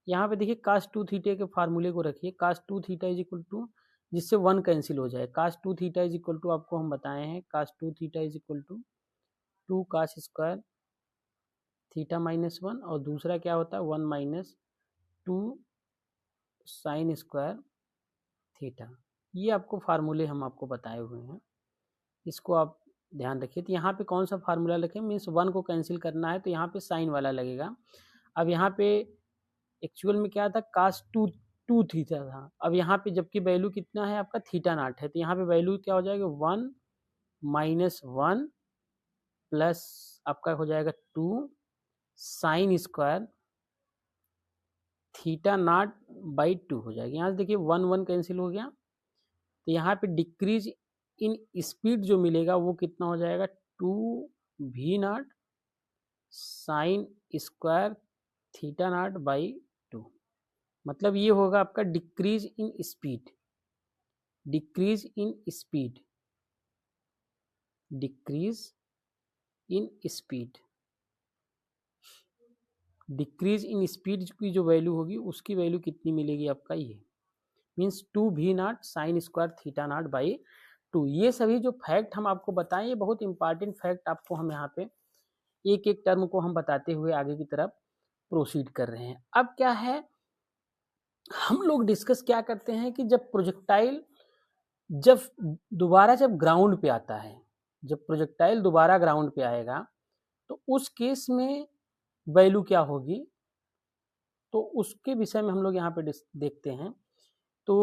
यहाँ पे देखिए कास 2 थीटा के फार्मूले को रखिए, cos 2 theta is equal to, जिससे 1 कैंसिल हो जाए, cos 2 theta is equal to आपको हम बताए हैं cos 2 theta is equal to 2 cos square theta minus 1, और दूसरा क्या होता है 1 माइनस 2 साइन स्क्वायर थीटा। ये आपको फार्मूले हम आपको बताए हुए हैं, इसको आप ध्यान रखिए। तो यहाँ पे कौन सा फार्मूला रखें, मीन्स 1 को कैंसिल करना है तो यहाँ पे साइन वाला लगेगा। अब यहाँ पे एक्चुअल में क्या था, कास 2 थीटा था, अब यहाँ पे जबकि वैल्यू कितना है आपका थीटा नॉट है, तो यहाँ पे वैल्यू क्या हो जाएगा 1 माइनस 1 प्लस आपका हो जाएगा 2 sign square theta naught by 2 हो जाएगा। यहाँ से देखिए 1 1 कैंसिल हो गया, तो यहाँ पे डिक्रीज इन स्पीड जो मिलेगा वो कितना हो जाएगा 2 we not sine square theta naught by 2। मतलब ये होगा आपका decrease in speed, decrease in speed, decrease in speed, decrease in speed की जो वैल्यू होगी उसकी वैल्यू कितनी मिलेगी आपका, ये means 2 we not sine square theta naught by 2। ये सभी जो फैक्ट हम आपको बताएं ये बहुत इंपॉर्टेंट फैक्ट आपको हम यहाँ पे एक एक टर्म को हम बताते हुए आगे की तरफ प्रोसीड कर रहे हैं। अब क्या है, हम लोग डिस्कस क्या करते हैं कि जब प्रोजेक्टाइल जब ग्राउंड पे आता है, जब प्रोजेक्टाइल दोबारा ग्राउंड पे आएगा तो उस केस में वैल्यू क्या होगी, तो उसके विषय में हम लोग यहाँ पे देखते हैं। तो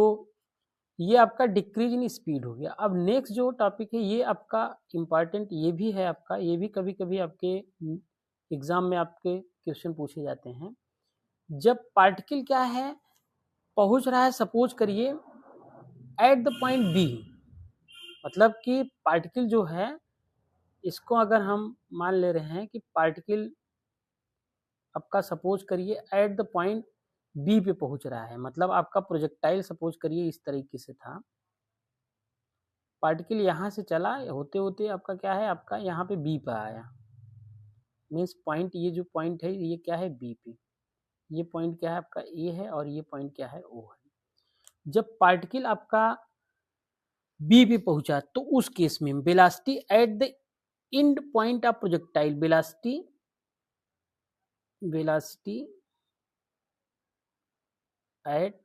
ये आपका डिक्रीज इन स्पीड हो गया। अब नेक्स्ट जो टॉपिक है ये आपका इम्पॉर्टेंट ये भी है आपका, ये भी कभी कभी आपके एग्जाम में आपके क्वेश्चन पूछे जाते हैं। जब पार्टिकल क्या है पहुंच रहा है, सपोज करिए एट द पॉइंट बी, मतलब कि पार्टिकल जो है इसको अगर हम मान ले रहे हैं कि पार्टिकल आपका सपोज करिए एट द पॉइंट बी पे पहुंच रहा है, मतलब आपका प्रोजेक्टाइल सपोज करिए इस तरीके से था, पार्टिकल यहाँ से चला होते होते आपका क्या है, आपका यहाँ पे बी पे आया, मीन्स पॉइंट ये जो पॉइंट है ये क्या है बी पे, ये पॉइंट क्या है आपका ए है और ये पॉइंट क्या है ओ है। जब पार्टिकल आपका बी पे पहुंचा तो उस केस में velocity at the end point of projectile, velocity at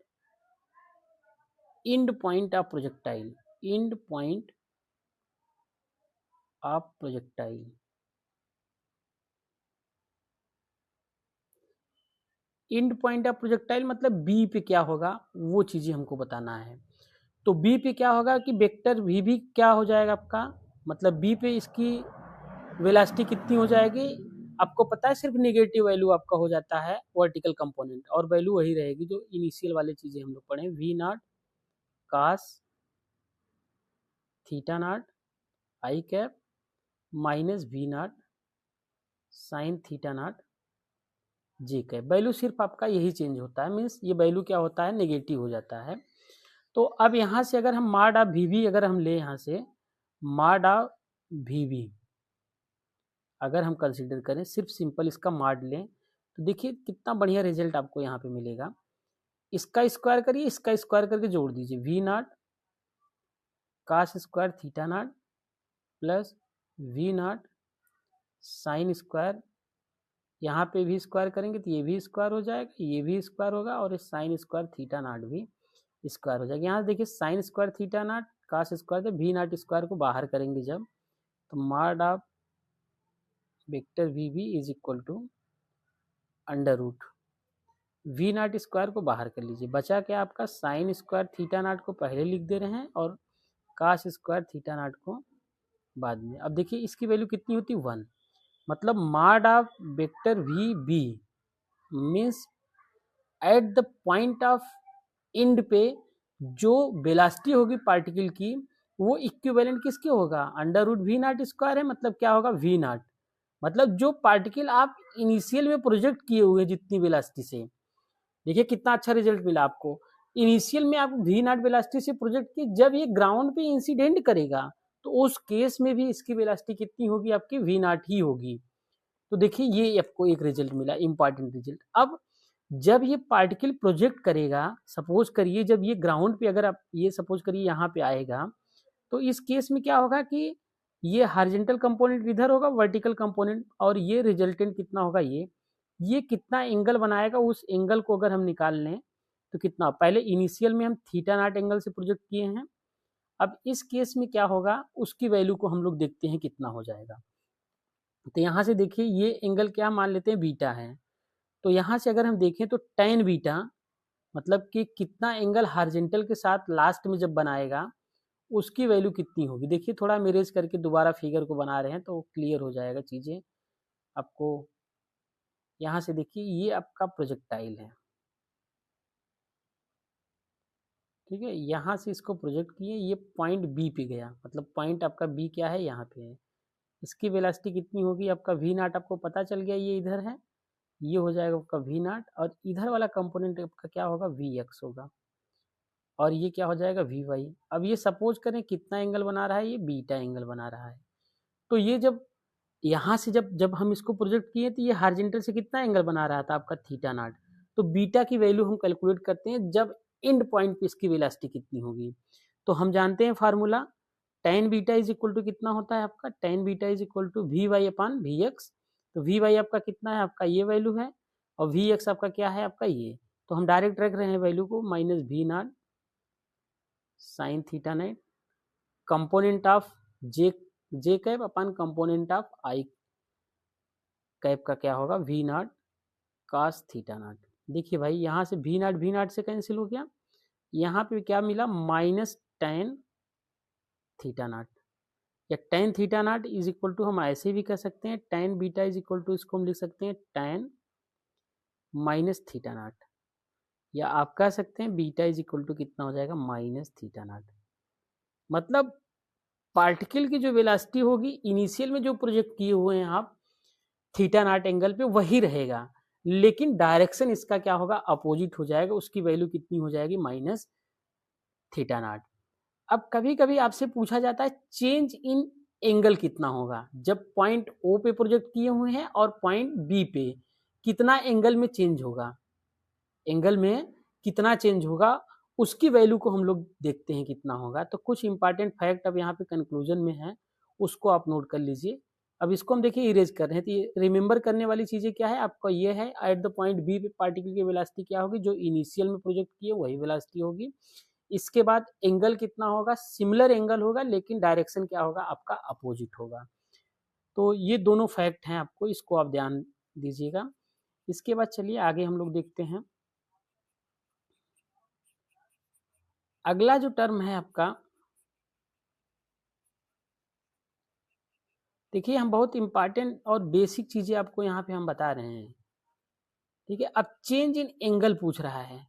and point of projectile, and point of projectile, and point of projectile मतलब बी पे क्या होगा वो चीजें हमको बताना है। तो बी पे क्या होगा कि वेक्टर वी भी क्या हो जाएगा आपका, मतलब बी पे इसकी वेलोसिटी कितनी हो जाएगी आपको पता है, सिर्फ नेगेटिव वैल्यू आपका हो जाता है वर्टिकल कंपोनेंट, और वैल्यू वही रहेगी जो इनिशियल वाले चीजें हम लोग पढ़े, v not cos theta not I cap minus v not sine theta not ji cap. Value सिर्फ आपका यही चेंज होता है, मीन्स ये वैल्यू क्या होता है नेगेटिव हो जाता है। तो अब यहाँ से अगर हम माड ऑफ वी वी अगर हम ले, यहाँ से माड ऑफ वी वी अगर हम कंसिडर करें, सिर्फ सिंपल इसका माड लें, तो देखिए कितना बढ़िया रिजल्ट आपको यहाँ पे मिलेगा। इसका स्क्वायर करिए, इसका स्क्वायर करके जोड़ दीजिए, v not cos square theta not plus we not sine square, यहाँ पे भी स्क्वायर करेंगे तो ये भी स्क्वायर हो जाएगा, ये भी स्क्वायर होगा, और साइन स्क्वायर थीटा नॉट भी स्क्वायर हो जाएगा। यहाँ देखिए sine square theta not cos square, तो वी नॉट स्क्वायर को बाहर करेंगे जब, तो mod of vector v B is equal to under root we not square को बाहर कर लीजिए, बचा क्या आपका साइन स्क्वायर थीटा नॉट को पहले लिख दे रहे हैं और कास स्क्वायर थीटा नॉट को बाद में। अब देखिए इसकी वैल्यू कितनी होती है 1, मतलब mod of vector v B means at the point of end पे जो वेलोसिटी होगी पार्टिकल की वो इक्विवेलेंट किसके होगा, under root we not square है, मतलब क्या होगा वी नॉट, मतलब जो पार्टिकल आप इनिशियल में प्रोजेक्ट किए हुए जितनी वेलोसिटी से, देखिए कितना अच्छा रिजल्ट मिला आपको। इनिशियल में आप वी नॉट वेलोसिटी से प्रोजेक्ट किए, जब ये ग्राउंड पे इंसिडेंट करेगा तो उस केस में भी इसकी वेलोसिटी कितनी होगी आपकी वी नॉट ही होगी। तो देखिए ये आपको एक रिजल्ट मिला, इंपॉर्टेंट रिजल्ट। अब जब ये पार्टिकल प्रोजेक्ट करेगा, सपोज करिए जब ये ग्राउंड पे अगर आप ये सपोज करिए यहाँ पे आएगा, तो इस केस में क्या होगा कि ये हॉरिजॉन्टल कंपोनेंट इधर होगा, वर्टिकल कंपोनेंट, और ये रिजल्टेंट कितना होगा, ये कितना एंगल बनाएगा, उस एंगल को अगर हम निकाल लें तो कितना, पहले इनिशियल में हम थीटा नॉट एंगल से प्रोजेक्ट किए हैं, अब इस केस में क्या होगा उसकी वैल्यू को हम लोग देखते हैं कितना हो जाएगा। तो यहाँ से देखिए ये एंगल क्या मान लेते हैं बीटा है, तो यहाँ से अगर हम देखें तो tan बीटा मतलब कि कितना एंगल हॉरिजॉन्टल के साथ लास्ट में जब बनाएगा उसकी वैल्यू कितनी होगी। देखिए थोड़ा मेरेज करके दोबारा फिगर को बना रहे हैं तो क्लियर हो जाएगा चीज़ें आपको। यहाँ से देखिए ये आपका प्रोजेक्टाइल है, ठीक है, यहाँ से इसको प्रोजेक्ट किए, ये पॉइंट बी पे गया, मतलब पॉइंट आपका बी क्या है यहाँ पे है, इसकी वेलोसिटी कितनी होगी आपका वी नॉट आपको पता चल गया, ये इधर है, ये हो जाएगा आपका वी नॉट, और इधर वाला कंपोनेंट आपका क्या होगा वी एक्स होगा, और ये क्या हो जाएगा वी वाई। अब ये सपोज करें कितना एंगल बना रहा है, ये बीटा एंगल बना रहा है। तो ये जब यहाँ से जब जब हम इसको प्रोजेक्ट किए तो ये हॉरिजॉन्टल से कितना एंगल बना रहा था आपका थीटा नॉट, तो बीटा की वैल्यू हम कैलकुलेट करते हैं जब एंड पॉइंट पे इसकी वेलोसिटी कितनी होगी। तो हम जानते हैं formula, tan beta is equal to कितना होता है आपका, tan beta is equal to v y upon v x. तो वी वाई आपका कितना है, आपका ये वैल्यू है, और वी एक्स आपका क्या है आपका ये, तो हम डायरेक्ट रख रहे हैं वैल्यू को minus v not sine theta naught component of j cap upon component of i cap का क्या होगा we not cos theta naught. देखिए भाई यहाँ से वी नॉट से कैंसिल हो गया, यहाँ पे क्या मिला माइनस टेन थीटा नॉट, या tan theta not is equal to हम ऐसे भी कह सकते हैं tan beta is equal to, इसको हम लिख सकते हैं टेन माइनस थीटा नॉट, या आप कह सकते हैं बीटा इज इक्वल टू कितना हो जाएगा माइनस थीटा नॉट। मतलब पार्टिकल की जो वेलोसिटी होगी इनिशियल में जो प्रोजेक्ट किए हुए हैं आप थीटा नॉट एंगल पे वही रहेगा, लेकिन डायरेक्शन इसका क्या होगा अपोजिट हो जाएगा, उसकी वैल्यू कितनी हो जाएगी माइनस थीटा नॉट। अब कभी कभी आपसे पूछा जाता है चेंज इन एंगल कितना होगा, जब पॉइंट ओ पे प्रोजेक्ट किए हुए हैं और पॉइंट बी पे कितना एंगल में चेंज होगा, एंगल में कितना चेंज होगा उसकी वैल्यू को हम लोग देखते हैं कितना होगा। तो कुछ इंपॉर्टेंट फैक्ट अब यहाँ पे कंक्लूजन में है, उसको आप नोट कर लीजिए। अब इसको हम देखिए इरेज कर रहे हैं, तो ये रिमेंबर करने वाली चीजें क्या है आपका, ये है एट द पॉइंट बी पे पार्टिकल की वेलोसिटी क्या होगी, जो इनिशियल में प्रोजेक्ट किए वही वेलोसिटी होगी। इसके बाद एंगल कितना होगा, सिमिलर एंगल होगा लेकिन डायरेक्शन क्या होगा आपका अपोजिट होगा। तो ये दोनों फैक्ट हैं, आपको इसको आप ध्यान दीजिएगा। इसके बाद चलिए आगे हम लोग देखते हैं। अगला जो टर्म है आपका, देखिए हम बहुत इंपॉर्टेंट और बेसिक चीजें आपको यहाँ पे हम बता रहे हैं, ठीक है। अब चेंज इन एंगल पूछ रहा है,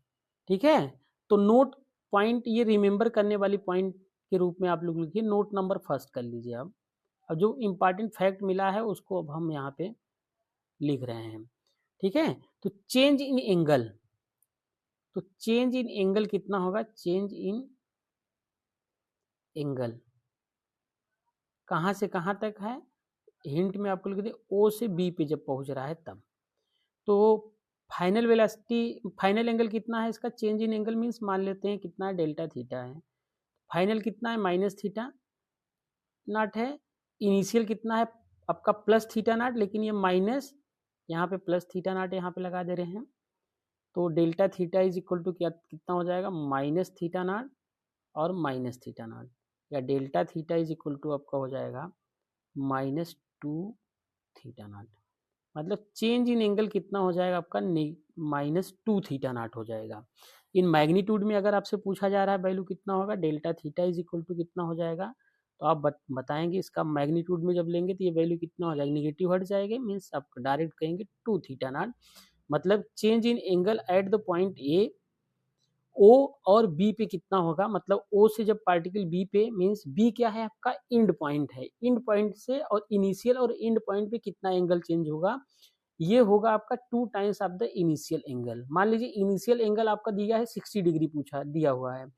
ठीक है। तो नोट पॉइंट ये रिमेंबर करने वाली पॉइंट के रूप में आप लोग लिखिए, नोट नंबर फर्स्ट कर लीजिए। अब जो इंपॉर्टेंट फैक्ट मिला है उसको अब हम यहाँ पे लिख रहे हैं, ठीक है। तो चेंज इन एंगल, तो चेंज इन एंगल कितना होगा, चेंज इन एंगल कहाँ से कहाँ तक है, हिंट में आपको लिख दे ओ से बी पे जब पहुंच रहा है तब। तो फाइनल वेलोसिटी, फाइनल एंगल कितना है इसका, चेंज इन एंगल मीन्स मान लेते हैं कितना है, डेल्टा थीटा है। फाइनल कितना है, माइनस थीटा नॉट है। इनिशियल कितना है आपका, प्लस थीटा नॉट, लेकिन ये माइनस, यहाँ पे प्लस थीटा नॉट यहाँ पे लगा दे रहे हैं। तो delta theta is equal to क्या कितना हो जाएगा, माइनस थीटा नॉट और माइनस थीटा नॉट, या delta theta is equal to आपका हो जाएगा माइनस टू थीटा नॉट। मतलब चेंज इन एंगल कितना हो जाएगा आपका, माइनस टू थीटा नॉट हो जाएगा। इन मैग्नीट्यूड में अगर आपसे पूछा जा रहा है वैल्यू कितना होगा, delta theta is equal to कितना हो जाएगा, तो आप बताएंगे इसका मैग्नीट्यूड में जब लेंगे तो ये वैल्यू कितना हो जाएगा, निगेटिव हट जाएगा, मीन्स आप डायरेक्ट कहेंगे टू थीटा नॉट। मतलब change in angle at the point A, O और बी पे कितना होगा, मतलब ओ से जब पार्टिकल बी पे, मीन्स बी क्या है आपका, एंड पॉइंट है, एंड पॉइंट से और इनिशियल और एंड पॉइंट पे कितना एंगल चेंज होगा, ये होगा आपका 2 times of the initial angle. मान लीजिए इनिशियल एंगल आपका दिया है 60 डिग्री पूछा दिया हुआ है,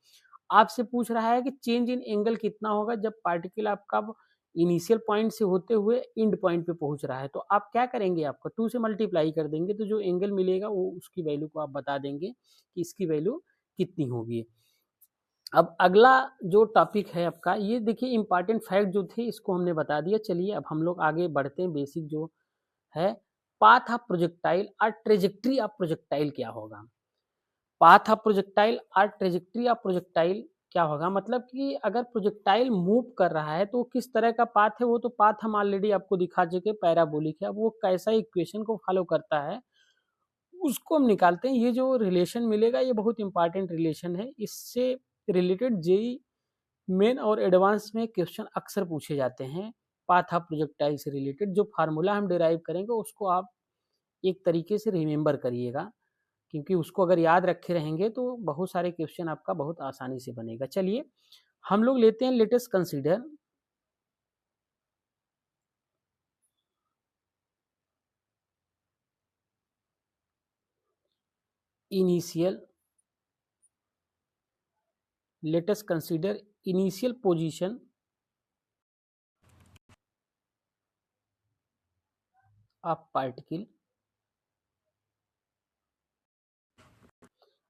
आपसे पूछ रहा है कि चेंज इन एंगल कितना होगा जब पार्टिकल आपका इनिशियल पॉइंट से होते हुए एंड पॉइंट पे पहुंच रहा है। तो आप क्या करेंगे, आपका 2 से मल्टीप्लाई कर देंगे, तो जो एंगल मिलेगा वो उसकी वैल्यू को आप बता देंगे कि इसकी वैल्यू कितनी होगी। अब अगला जो टॉपिक है आपका, ये देखिए इंपॉर्टेंट फैक्ट जो थे इसको हमने बता दिया। चलिए अब हम लोग आगे बढ़ते हैं। बेसिक जो है, पाथ ऑफ प्रोजेक्टाइल और ट्रेजेक्ट्री ऑफ प्रोजेक्टाइल क्या होगा, पाथ ऑफ प्रोजेक्टाइल और ट्रेजेक्ट्री ऑफ प्रोजेक्टाइल क्या होगा, मतलब कि अगर प्रोजेक्टाइल मूव कर रहा है तो किस तरह का पाथ है, वो तो पाथ हम ऑलरेडी आपको दिखा चुके, पैराबोलिक है। वो कैसा इक्वेशन को फॉलो करता है उसको हम निकालते हैं। ये जो रिलेशन मिलेगा ये बहुत इंपॉर्टेंट रिलेशन है, इससे रिलेटेड जेई मेन और एडवांस में क्वेश्चन अक्सर पूछे जाते हैं। पाथ ऑफ प्रोजेक्टाइल से रिलेटेड जो फार्मूला हम डिराइव करेंगे उसको आप एक तरीके से रिमेंबर करिएगा, क्योंकि उसको अगर याद रखे रहेंगे तो बहुत सारे क्वेश्चन आपका बहुत आसानी से बनेगा। चलिए हम लोग लेते हैं, latest consider initial, latest consider initial position of particle.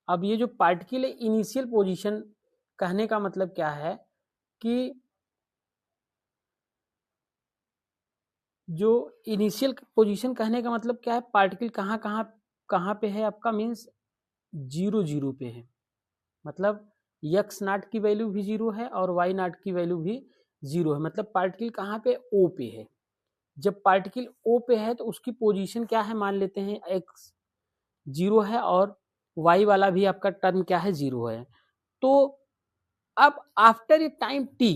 अब ये जो पार्टिकल है इनिशियल पोजीशन, कहने का मतलब क्या है कि जो इनिशियल पोजीशन कहने का मतलब क्या है, पार्टिकल कहाँ कहाँ कहाँ पे है आपका, मीन्स 0 0 पे है। मतलब यक्स नाट की वैल्यू भी 0 है और वाई नाट की वैल्यू भी 0 है। मतलब पार्टिकल कहाँ पे, ओ पे है। जब पार्टिकल ओ पे है तो उसकी पोजीशन क्या है, मान लेते हैं एक्स 0 है और वाई वाला भी आपका टर्म क्या है, 0 है। तो अब after a time T,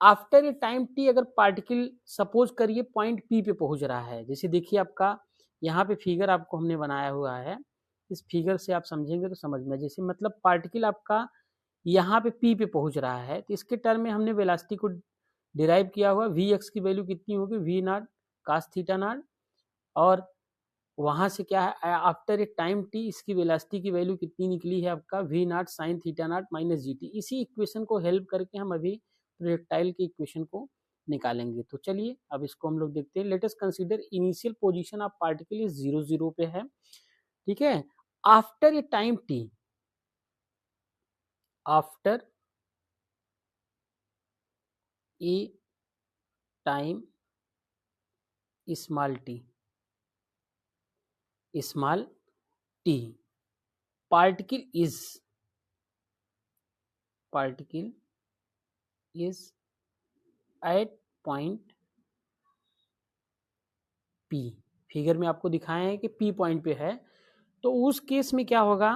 after a time T अगर पार्टिकल सपोज करिए पॉइंट पी पे पहुंच रहा है, जैसे देखिए आपका यहाँ पे फिगर आपको हमने बनाया हुआ है, इस फिगर से आप समझेंगे तो समझ में, जैसे मतलब पार्टिकल आपका यहाँ पे पी पे पहुंच रहा है तो इसके टर्म में हमने वेलोसिटी को डिराइव किया हुआ, वी एक्स की वैल्यू कितनी होगी, v not cos theta naught, और वहां से क्या है आफ्टर ए टाइम टी इसकी वेलोसिटी की वैल्यू कितनी निकली है आपका, we not sine theta not minus ji t. इसी इक्वेशन को हेल्प करके हम अभी प्रोजेक्टाइल की इक्वेशन को निकालेंगे। तो चलिए अब इसको हम लोग देखते हैं। Latest consider initial position of particle is 0 0 पे है, ठीक है। After a time T, after a time small T, small T, particle is at point P, figure में आपको दिखाए हैं कि P पॉइंट पे है, तो उस केस में क्या होगा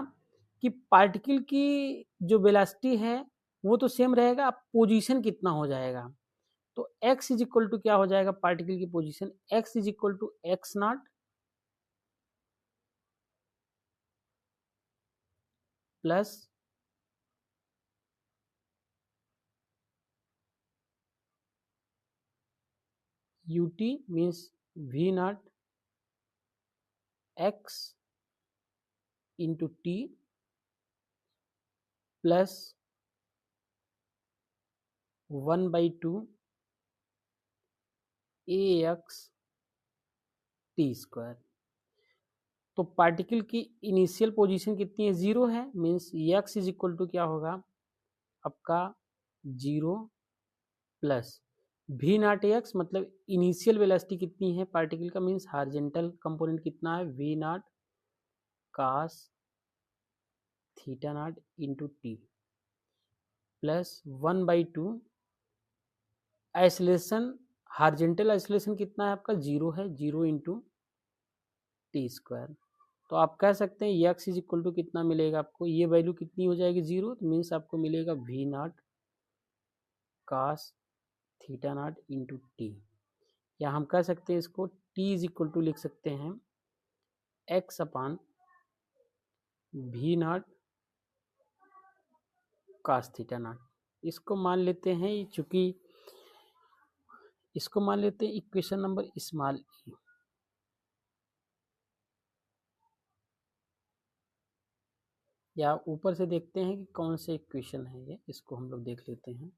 कि पार्टिकल की जो वेलोसिटी है वो तो सेम रहेगा, अब पोजीशन कितना हो जाएगा, तो x इज इक्वल टू क्या हो जाएगा, पार्टिकल की position x is equal to x naught plus ut means v naught x into t plus 1/2 ax t square. तो पार्टिकल की इनिशियल पोजीशन कितनी है, 0 है, means x is equal to क्या होगा आपका 0 प्लस v नॉट एक्स, मतलब initial velocity कितनी है पार्टिकल का, मीन्स हॉरिजॉन्टल कंपोनेंट कितना है v not cos theta naught into t plus 1/2 isolation, horizontal isolation कितना है आपका 0 है, 0 इंटू टी स्क्वायर। तो आप कह सकते हैं x इज इक्वल टू कितना मिलेगा आपको, ये वैल्यू कितनी हो जाएगी 0, तो मीन्स आपको मिलेगा v not cos theta naught into T, या हम कह सकते हैं इसको t इज इक्वल टू लिख सकते हैं x upon v not cos theta nought. इसको मान लेते हैं, चूंकि इसको मान लेते हैं इक्वेशन नंबर स्मॉल e, या ऊपर से देखते हैं कि कौन से इक्वेशन है ये, इसको हम लोग देख लेते हैं।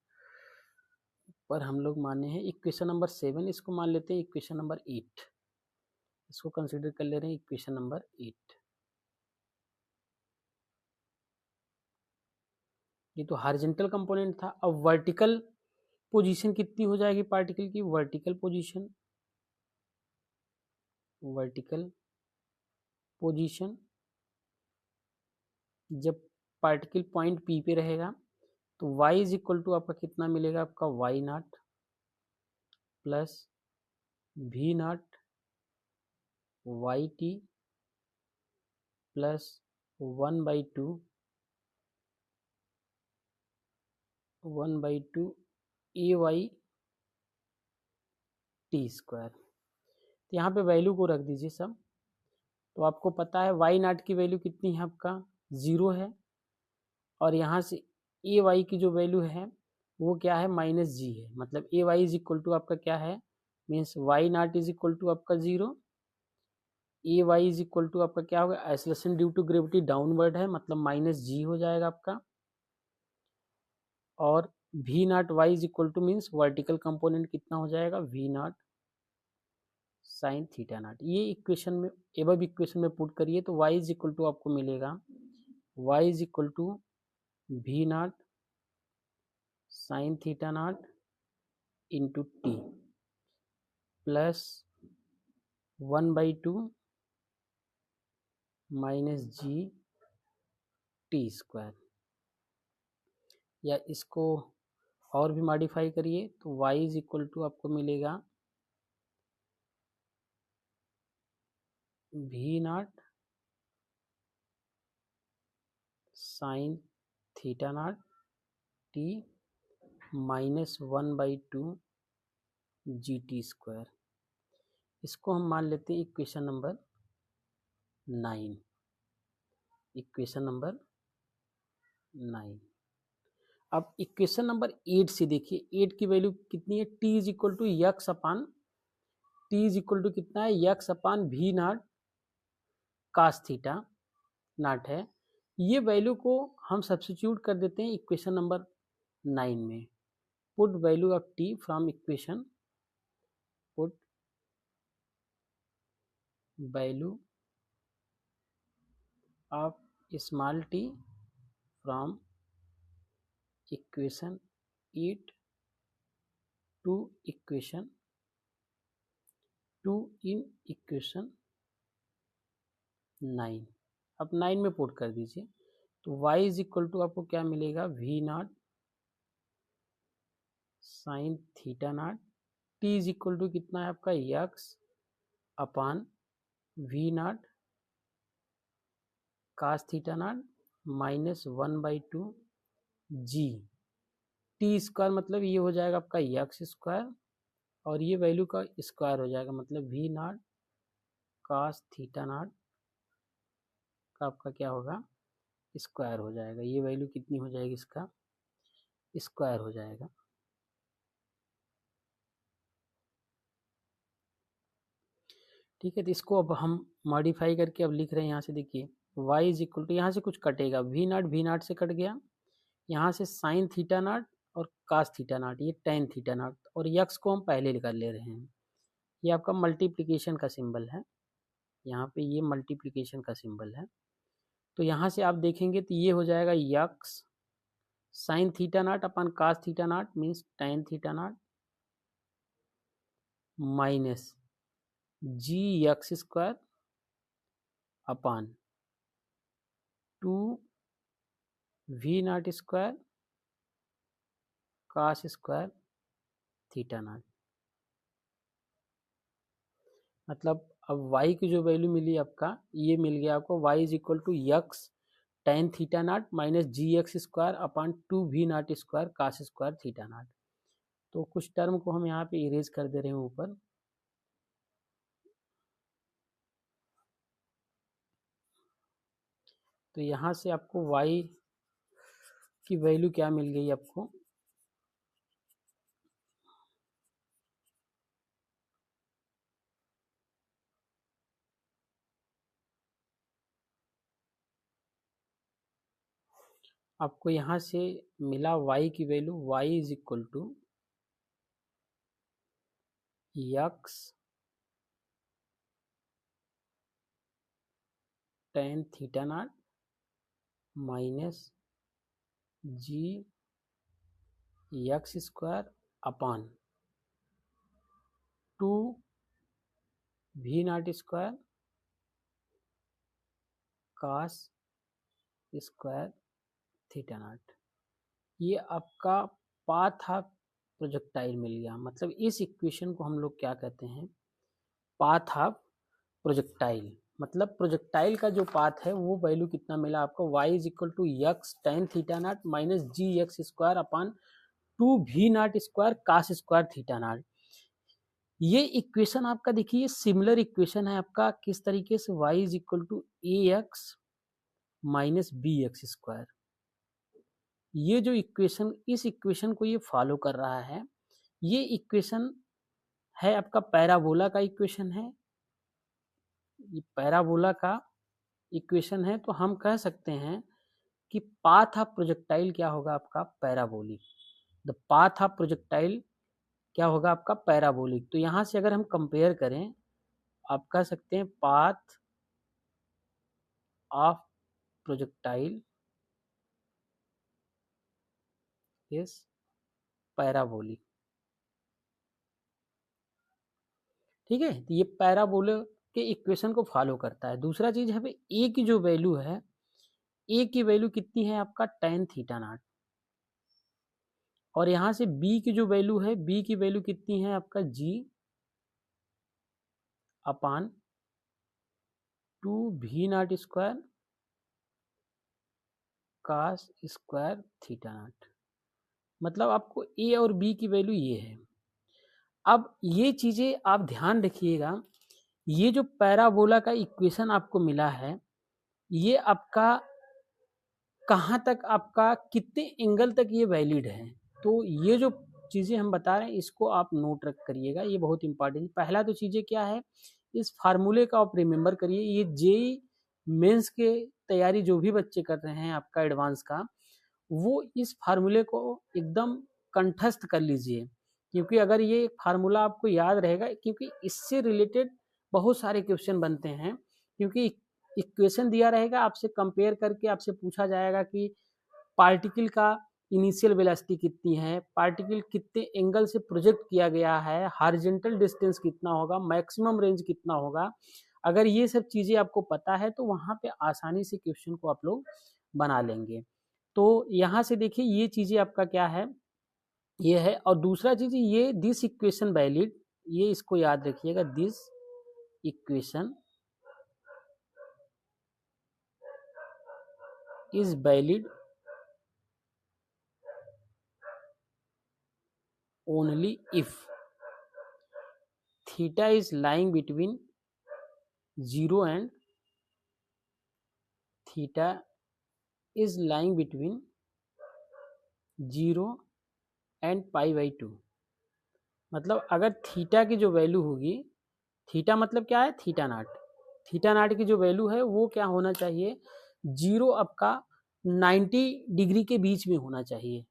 पर हम लोग माने हैं इक्वेशन नंबर 7, इसको मान लेते हैं इक्वेशन नंबर 8, इसको कंसीडर कर ले रहे हैं इक्वेशन नंबर 8। ये तो हॉरिजॉन्टल कंपोनेंट था, अब वर्टिकल पोजीशन कितनी हो जाएगी पार्टिकल की, वर्टिकल पोजीशन जब पार्टिकल पॉइंट P पे रहेगा तो y इज इक्वल टू आपका कितना मिलेगा, आपका y naught plus v naught y t plus 1/2 a y t square. तो यहाँ पे वैल्यू को रख दीजिए सब, तो आपको पता है y नॉट की वैल्यू कितनी है आपका 0 है, और यहाँ से ए वाई की जो वैल्यू है वो क्या है -g है, मतलब a y is equal to आपका क्या है, means y naught is equal to आपका 0, a y is equal to आपका क्या होगा, acceleration due to gravity downward है, मतलब -g हो जाएगा आपका, और v naught y is equal to means vertical component कितना हो जाएगा, v not sine theta not. ये इक्वेशन में एबव इक्वेशन में पुट करिए तो y इज इक्वल टू आपको मिलेगा y is equal to v not sine theta naught into t plus 1/2 -g t square, या इसको और भी मॉडिफाई करिए तो y इज इक्वल टू आपको मिलेगा v not sine theta not T -1/2 g t square. इसको हम मान लेते हैं इक्वेशन नंबर 9, इक्वेशन नंबर 9। अब इक्वेशन नंबर 8 से देखिए, 8 की वैल्यू कितनी है, t is equal to x upon, t is equal to कितना है, x upon v not cos theta not है। ये वैल्यू को हम सब्स्टिट्यूट कर देते हैं इक्वेशन नंबर 9 में, put value of t from equation, put value of small t from equation 8 to equation 2 in equation 9। अब 9 में पुट कर दीजिए तो y इज इक्वल टू आपको क्या मिलेगा, v not sine theta naught, t is equal to कितना है आपका x upon v not cos theta not minus 1/2 g. T square मतलब ये हो जाएगा आपका एक्स स्क्वायर और ये वैल्यू का स्क्वायर हो जाएगा, मतलब v not cos theta not का आपका क्या होगा, स्क्वायर हो जाएगा। ये वैल्यू कितनी हो जाएगी, इसका स्क्वायर हो जाएगा। ठीक है, तो इसको अब हम मॉडिफाई करके अब लिख रहे हैं। यहाँ से देखिए y इज इक्वल टू, यहाँ से कुछ कटेगा, वी नॉट से कट गया, यहाँ से साइन थीटा नॉट और कास थीटा नॉट, ये टेन थीटा नॉट, और यक्स को हम पहले कर ले रहे हैं। ये आपका मल्टीप्लिकेशन का सिंबल है, यहाँ पे ये मल्टीप्लिकेशन का सिंबल है। तो यहाँ से आप देखेंगे तो ये हो जाएगा x sine theta naught upon cos theta not means tan theta not minus g x square upon 2 we not square cos square theta not. मतलब अब y की जो वैल्यू मिली आपका, ये मिल गया आपको y is equal to x tan theta not minus g x square upon 2 we not square cos square theta not. तो कुछ टर्म को हम यहाँ पे इरेज कर दे रहे हैं ऊपर। तो यहाँ से आपको y की वैल्यू क्या मिल गई आपको, आपको यहाँ से मिला y की value, y is equal to x tan theta not minus g x square upon 2 we not square cos square theta not. ये आपका पाथ ऑफ प्रोजेक्टाइल मिल गया। मतलब इस इक्वेशन को हम लोग क्या कहते हैं, पाथ ऑफ प्रोजेक्टाइल। मतलब प्रोजेक्टाइल का जो पाथ है वो वैल्यू कितना मिला आपको, y is equal to x tan theta not minus g x square upon 2 we not square cos square theta not. ये इक्वेशन आपका देखिए सिमिलर इक्वेशन है आपका, किस तरीके से, y is equal to a x minus b x square. ये जो इक्वेशन, इस इक्वेशन को ये फॉलो कर रहा है। ये इक्वेशन है आपका पैराबोला का इक्वेशन है, ये पैराबोला का इक्वेशन है। तो हम कह सकते हैं कि पाथ ऑफ प्रोजेक्टाइल क्या होगा आपका, parabolic. The path of projectile क्या होगा आपका, पैराबोलिक। तो यहाँ से अगर हम कंपेयर करें, आप कह सकते हैं path of projectile is parabolic. ठीक है, तो ये पैराबोला के इक्वेशन को फॉलो करता है। दूसरा चीज है ए की जो वैल्यू है, ए की वैल्यू कितनी है आपका, टेन थीटा नॉट। और यहाँ से बी की जो वैल्यू है, बी की वैल्यू कितनी है आपका, g upon 2 we not square cos square theta not. मतलब आपको ए और बी की वैल्यू ये है। अब ये चीजें आप ध्यान रखिएगा, ये जो पैराबोला का इक्वेशन आपको मिला है, ये आपका कहाँ तक, आपका कितने एंगल तक ये वैलिड है। तो ये जो चीज़ें हम बता रहे हैं इसको आप नोट रख करिएगा, ये बहुत इंपॉर्टेंट। पहला तो चीज़ें क्या है, इस फार्मूले का आप रिमेंबर करिए। ये जेई मेंस के तैयारी जो भी बच्चे कर रहे हैं आपका एडवांस का, वो इस फार्मूले को एकदम कंठस्थ कर लीजिए, क्योंकि अगर ये फार्मूला आपको याद रहेगा, क्योंकि इससे रिलेटेड बहुत सारे क्वेश्चन बनते हैं। क्योंकि इक्वेशन दिया रहेगा, आपसे कंपेयर करके आपसे पूछा जाएगा कि पार्टिकल का इनिशियल वेलोसिटी कितनी है, पार्टिकल कितने एंगल से प्रोजेक्ट किया गया है, हॉरिजॉन्टल डिस्टेंस कितना होगा, मैक्सिमम रेंज कितना होगा। अगर ये सब चीज़ें आपको पता है तो वहाँ पे आसानी से क्वेश्चन को आप लोग बना लेंगे। तो यहाँ से देखिए ये चीज़ें आपका क्या है, ये है। और दूसरा चीज़ ये दिस इक्वेशन वैलिड, ये इसको याद रखिएगा, this equation is valid only if theta is lying between 0 and theta is lying between 0 and pi by 2। मतलब अगर थीटा की जो वैल्यू होगी, थीटा मतलब क्या है, थीटा नाट, थीटा नाट की जो वैल्यू है वो क्या होना चाहिए, 0 आपका 90 डिग्री के बीच में होना चाहिए।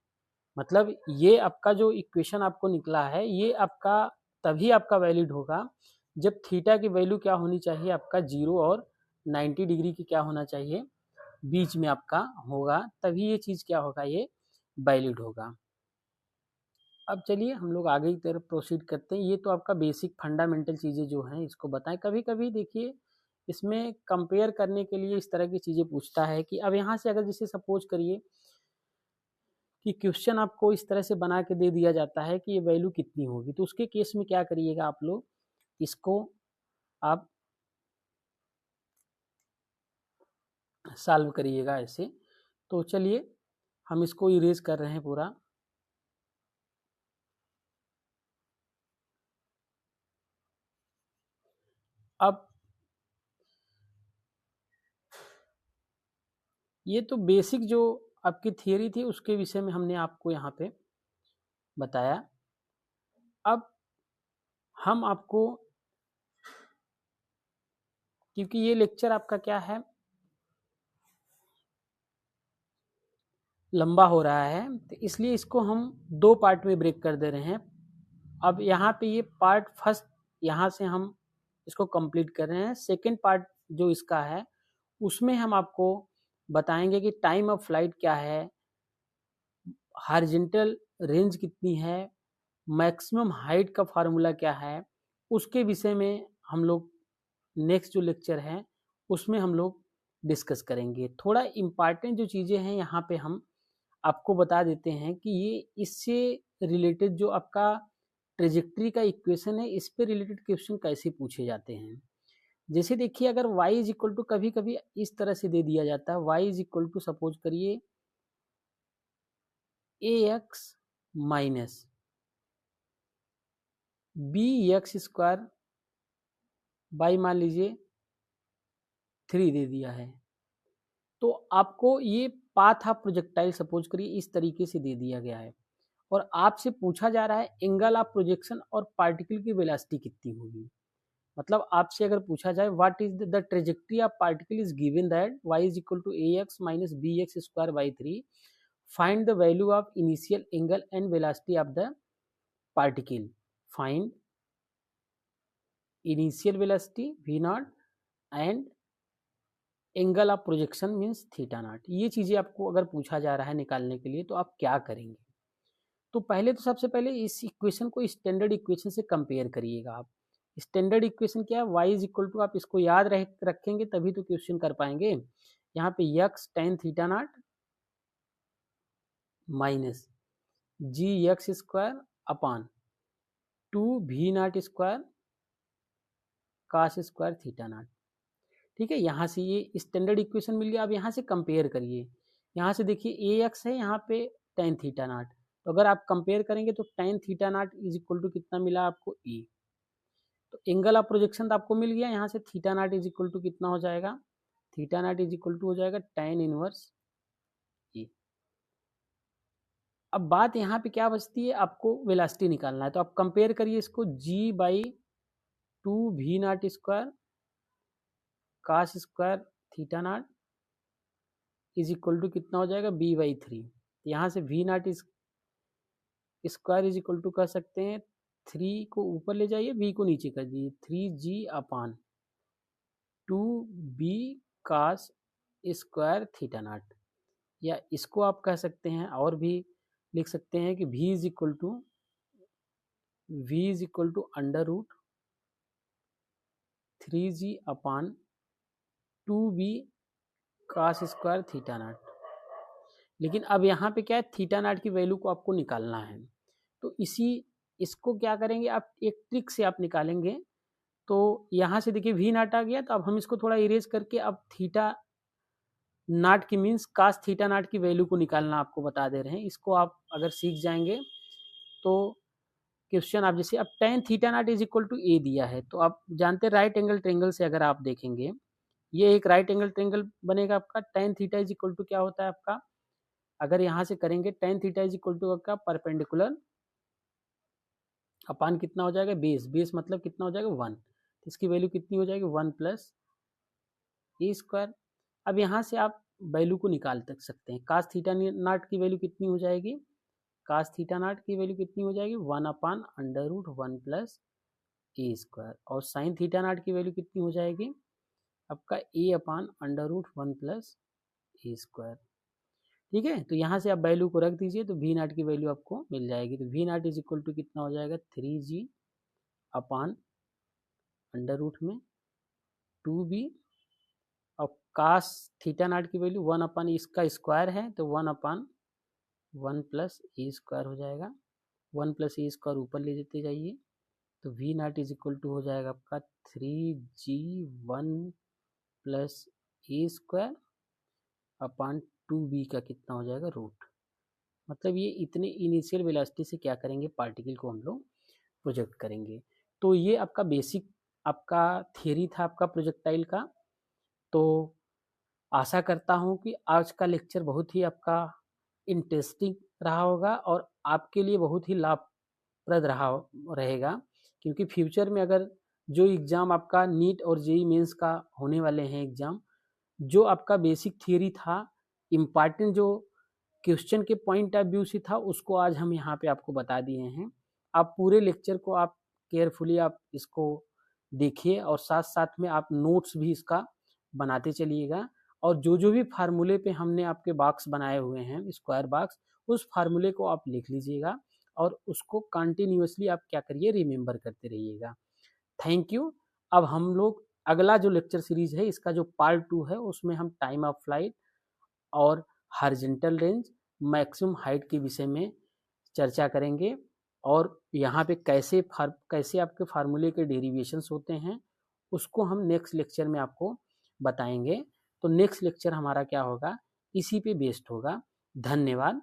मतलब ये आपका जो इक्वेशन आपको निकला है ये आपका तभी आपका वैलिड होगा जब थीटा की वैल्यू क्या होनी चाहिए, आपका 0 और 90 डिग्री की क्या होना चाहिए, बीच में आपका होगा, तभी ये चीज़ क्या होगा, ये वैलिड होगा। अब चलिए हम लोग आगे की तरफ प्रोसीड करते हैं। ये तो आपका बेसिक फंडामेंटल चीज़ें जो हैं इसको बताएं। कभी कभी देखिए इसमें कंपेयर करने के लिए इस तरह की चीज़ें पूछता है कि अब यहाँ से अगर जैसे सपोज करिए कि क्वेश्चन आपको इस तरह से बना के दे दिया जाता है कि ये वैल्यू कितनी होगी, तो उसके केस में क्या करिएगा आप लोग, इसको आप सॉल्व करिएगा ऐसे। तो चलिए हम इसको इरेज कर रहे हैं पूरा। अब ये तो बेसिक जो आपकी थियरी थी उसके विषय में हमने आपको यहाँ पे बताया। अब हम आपको, क्योंकि ये लेक्चर आपका क्या है, लंबा हो रहा है, तो इसलिए इसको हम 2 पार्ट में ब्रेक कर दे रहे हैं। अब यहाँ पे ये पार्ट फर्स्ट यहाँ से हम इसको कंप्लीट कर रहे हैं। सेकंड पार्ट जो इसका है उसमें हम आपको बताएंगे कि टाइम ऑफ फ्लाइट क्या है, हॉरिजॉन्टल रेंज कितनी है, मैक्सिमम हाइट का फार्मूला क्या है, उसके विषय में हम लोग नेक्स्ट जो लेक्चर है उसमें हम लोग डिस्कस करेंगे। थोड़ा इम्पॉर्टेंट जो चीज़ें हैं यहाँ पे हम आपको बता देते हैं कि ये इससे रिलेटेड जो आपका ट्रेजेक्ट्री का इक्वेशन है इस पे रिलेटेड क्वेश्चन कैसे पूछे जाते हैं। जैसे देखिए अगर y इज इक्वल टू, कभी कभी इस तरह से दे दिया जाता है, y is equal to suppose करिए ax minus bx square by मान लीजिए 3 दे दिया है, तो आपको ये पाथ ऑफ प्रोजेक्टाइल सपोज करिए इस तरीके से दे दिया गया है और आपसे पूछा जा रहा है एंगल ऑफ प्रोजेक्शन और पार्टिकल की वेलोसिटी कितनी होगी। मतलब आपसे अगर पूछा जाए what is the trajectory of particle is given that y is equal to ax minus bx square by 3, find the value of initial angle and velocity of the particle, find initial velocity v not and angle of projection means theta not. ये चीज़ें आपको अगर पूछा जा रहा है निकालने के लिए तो आप क्या करेंगे। तो पहले तो सबसे पहले इस इक्वेशन को स्टैंडर्ड इक्वेशन से कंपेयर करिएगा आप। स्टैंडर्ड इक्वेशन क्या है, y इज इक्वल टू, आप इसको याद रखेंगे तभी तो क्वेश्चन कर पाएंगे। यहाँ पे यक्स tan theta not minus g x square upon 2 b not square cos square theta not. ठीक है, यहाँ से ये स्टैंडर्ड इक्वेशन मिल गया। अब यहाँ से कंपेयर करिए, यहाँ से देखिए ए एक्स है, यहाँ पे टेन थीटा नॉट, तो अगर आप कंपेयर करेंगे तो tan theta not is equal to कितना मिला आपको, ए। तो एंगल ऑफ प्रोजेक्शन तो आपको मिल गया, यहाँ से theta not is equal to कितना हो जाएगा, theta not is equal to हो जाएगा टेन इनवर्स ए। अब बात यहाँ पे क्या बचती है, आपको वेलोसिटी निकालना है, तो आप कंपेयर करिए इसको, जी by 2 b not square cos square theta not is equal to कितना हो जाएगा, बी बाई 3। यहाँ से we not square is equal to कर सकते हैं, 3 को ऊपर ले जाइए, बी को नीचे कर दीजिए, 3g upon 2b cos square theta not. या इसको आप कह सकते हैं और भी लिख सकते हैं कि v is equal to under root 3g upon 2b cos square theta not. लेकिन अब यहाँ पे क्या है, थीटा नॉट की वैल्यू को आपको निकालना है, तो इसको क्या करेंगे आप, एक ट्रिक से आप निकालेंगे। तो यहाँ से देखिए वी नॉट आ गया, तो अब हम इसको थोड़ा इरेज करके अब थीटा नॉट की मीन्स कास थीटा नॉट की वैल्यू को निकालना आपको बता दे रहे हैं। इसको आप अगर सीख जाएंगे तो क्वेश्चन आप जैसे अब tan theta not is equal to A दिया है, तो आप जानते हैं राइट एंगल ट्रेंगल से अगर आप देखेंगे, ये एक राइट एंगल ट्रेंगल बनेगा आपका। Tan theta is equal to क्या होता है आपका, अगर यहाँ से करेंगे tan theta is equal to आपका परपेंडिकुलर अपान कितना हो जाएगा, बेस। बेस मतलब कितना हो जाएगा 1, तो इसकी वैल्यू कितनी हो जाएगी 1 प्लस ए स्क्वायर। अब यहाँ से आप वैल्यू को निकाल सकते हैं। कास थीटा नॉट की वैल्यू कितनी हो जाएगी, कास थीटा नॉट की वैल्यू कितनी हो जाएगी 1 अपान अंडर रूट 1 प्लस ए स्क्वायर। और साइन थीटा नॉट की वैल्यू कितनी हो जाएगी आपका ए अपान अंडर रूट 1 प्लस ए स्क्वायर। ठीक है, तो यहाँ से आप वैल्यू को रख दीजिए, तो वी नॉट की वैल्यू आपको मिल जाएगी। तो we not is equal to कितना हो जाएगा 3g अपान अंडर रूट में 2b, और कास थीटा नॉट की वैल्यू 1 अपान इसका स्क्वायर है, तो 1 अपान 1 प्लस ए स्क्वायर हो जाएगा। 1 प्लस ए स्क्वायर ऊपर ले लेते जाइए, तो we not is equal to हो जाएगा आपका 3g 1 प्लस ए स्क्वायर अपान 2b का कितना हो जाएगा रूट। मतलब ये इतने इनिशियल वेलोसिटी से क्या करेंगे, पार्टिकल को हम लोग प्रोजेक्ट करेंगे। तो ये आपका बेसिक आपका थियरी था आपका प्रोजेक्टाइल का। तो आशा करता हूँ कि आज का लेक्चर बहुत ही आपका इंटरेस्टिंग रहा होगा और आपके लिए बहुत ही लाभप्रद रहेगा, क्योंकि फ्यूचर में अगर जो एग्ज़ाम आपका नीट और जेईई मेंस का होने वाले हैं एग्ज़ाम, जो आपका बेसिक थियरी था, इम्पॉर्टेंट जो क्वेश्चन के पॉइंट ऑफ व्यू से था, उसको आज हम यहाँ पे आपको बता दिए हैं। आप पूरे लेक्चर को आप केयरफुली आप इसको देखिए और साथ साथ में आप नोट्स भी इसका बनाते चलिएगा। और जो जो भी फार्मूले पे हमने आपके बॉक्स बनाए हुए हैं स्क्वायर बॉक्स, उस फार्मूले को आप लिख लीजिएगा और उसको कंटिन्यूअसली आप क्या करिए, रिमेंबर करते रहिएगा। Thank you. अब हम लोग अगला जो लेक्चर सीरीज है इसका जो पार्ट 2 है, उसमें हम टाइम ऑफ फ्लाइट और हॉरिजॉन्टल रेंज, मैक्सिमम हाइट के विषय में चर्चा करेंगे। और यहाँ पे कैसे आपके फार्मूले के डेरिवेशंस होते हैं, उसको हम नेक्स्ट लेक्चर में आपको बताएंगे। तो नेक्स्ट लेक्चर हमारा क्या होगा, इसी पे बेस्ड होगा। धन्यवाद।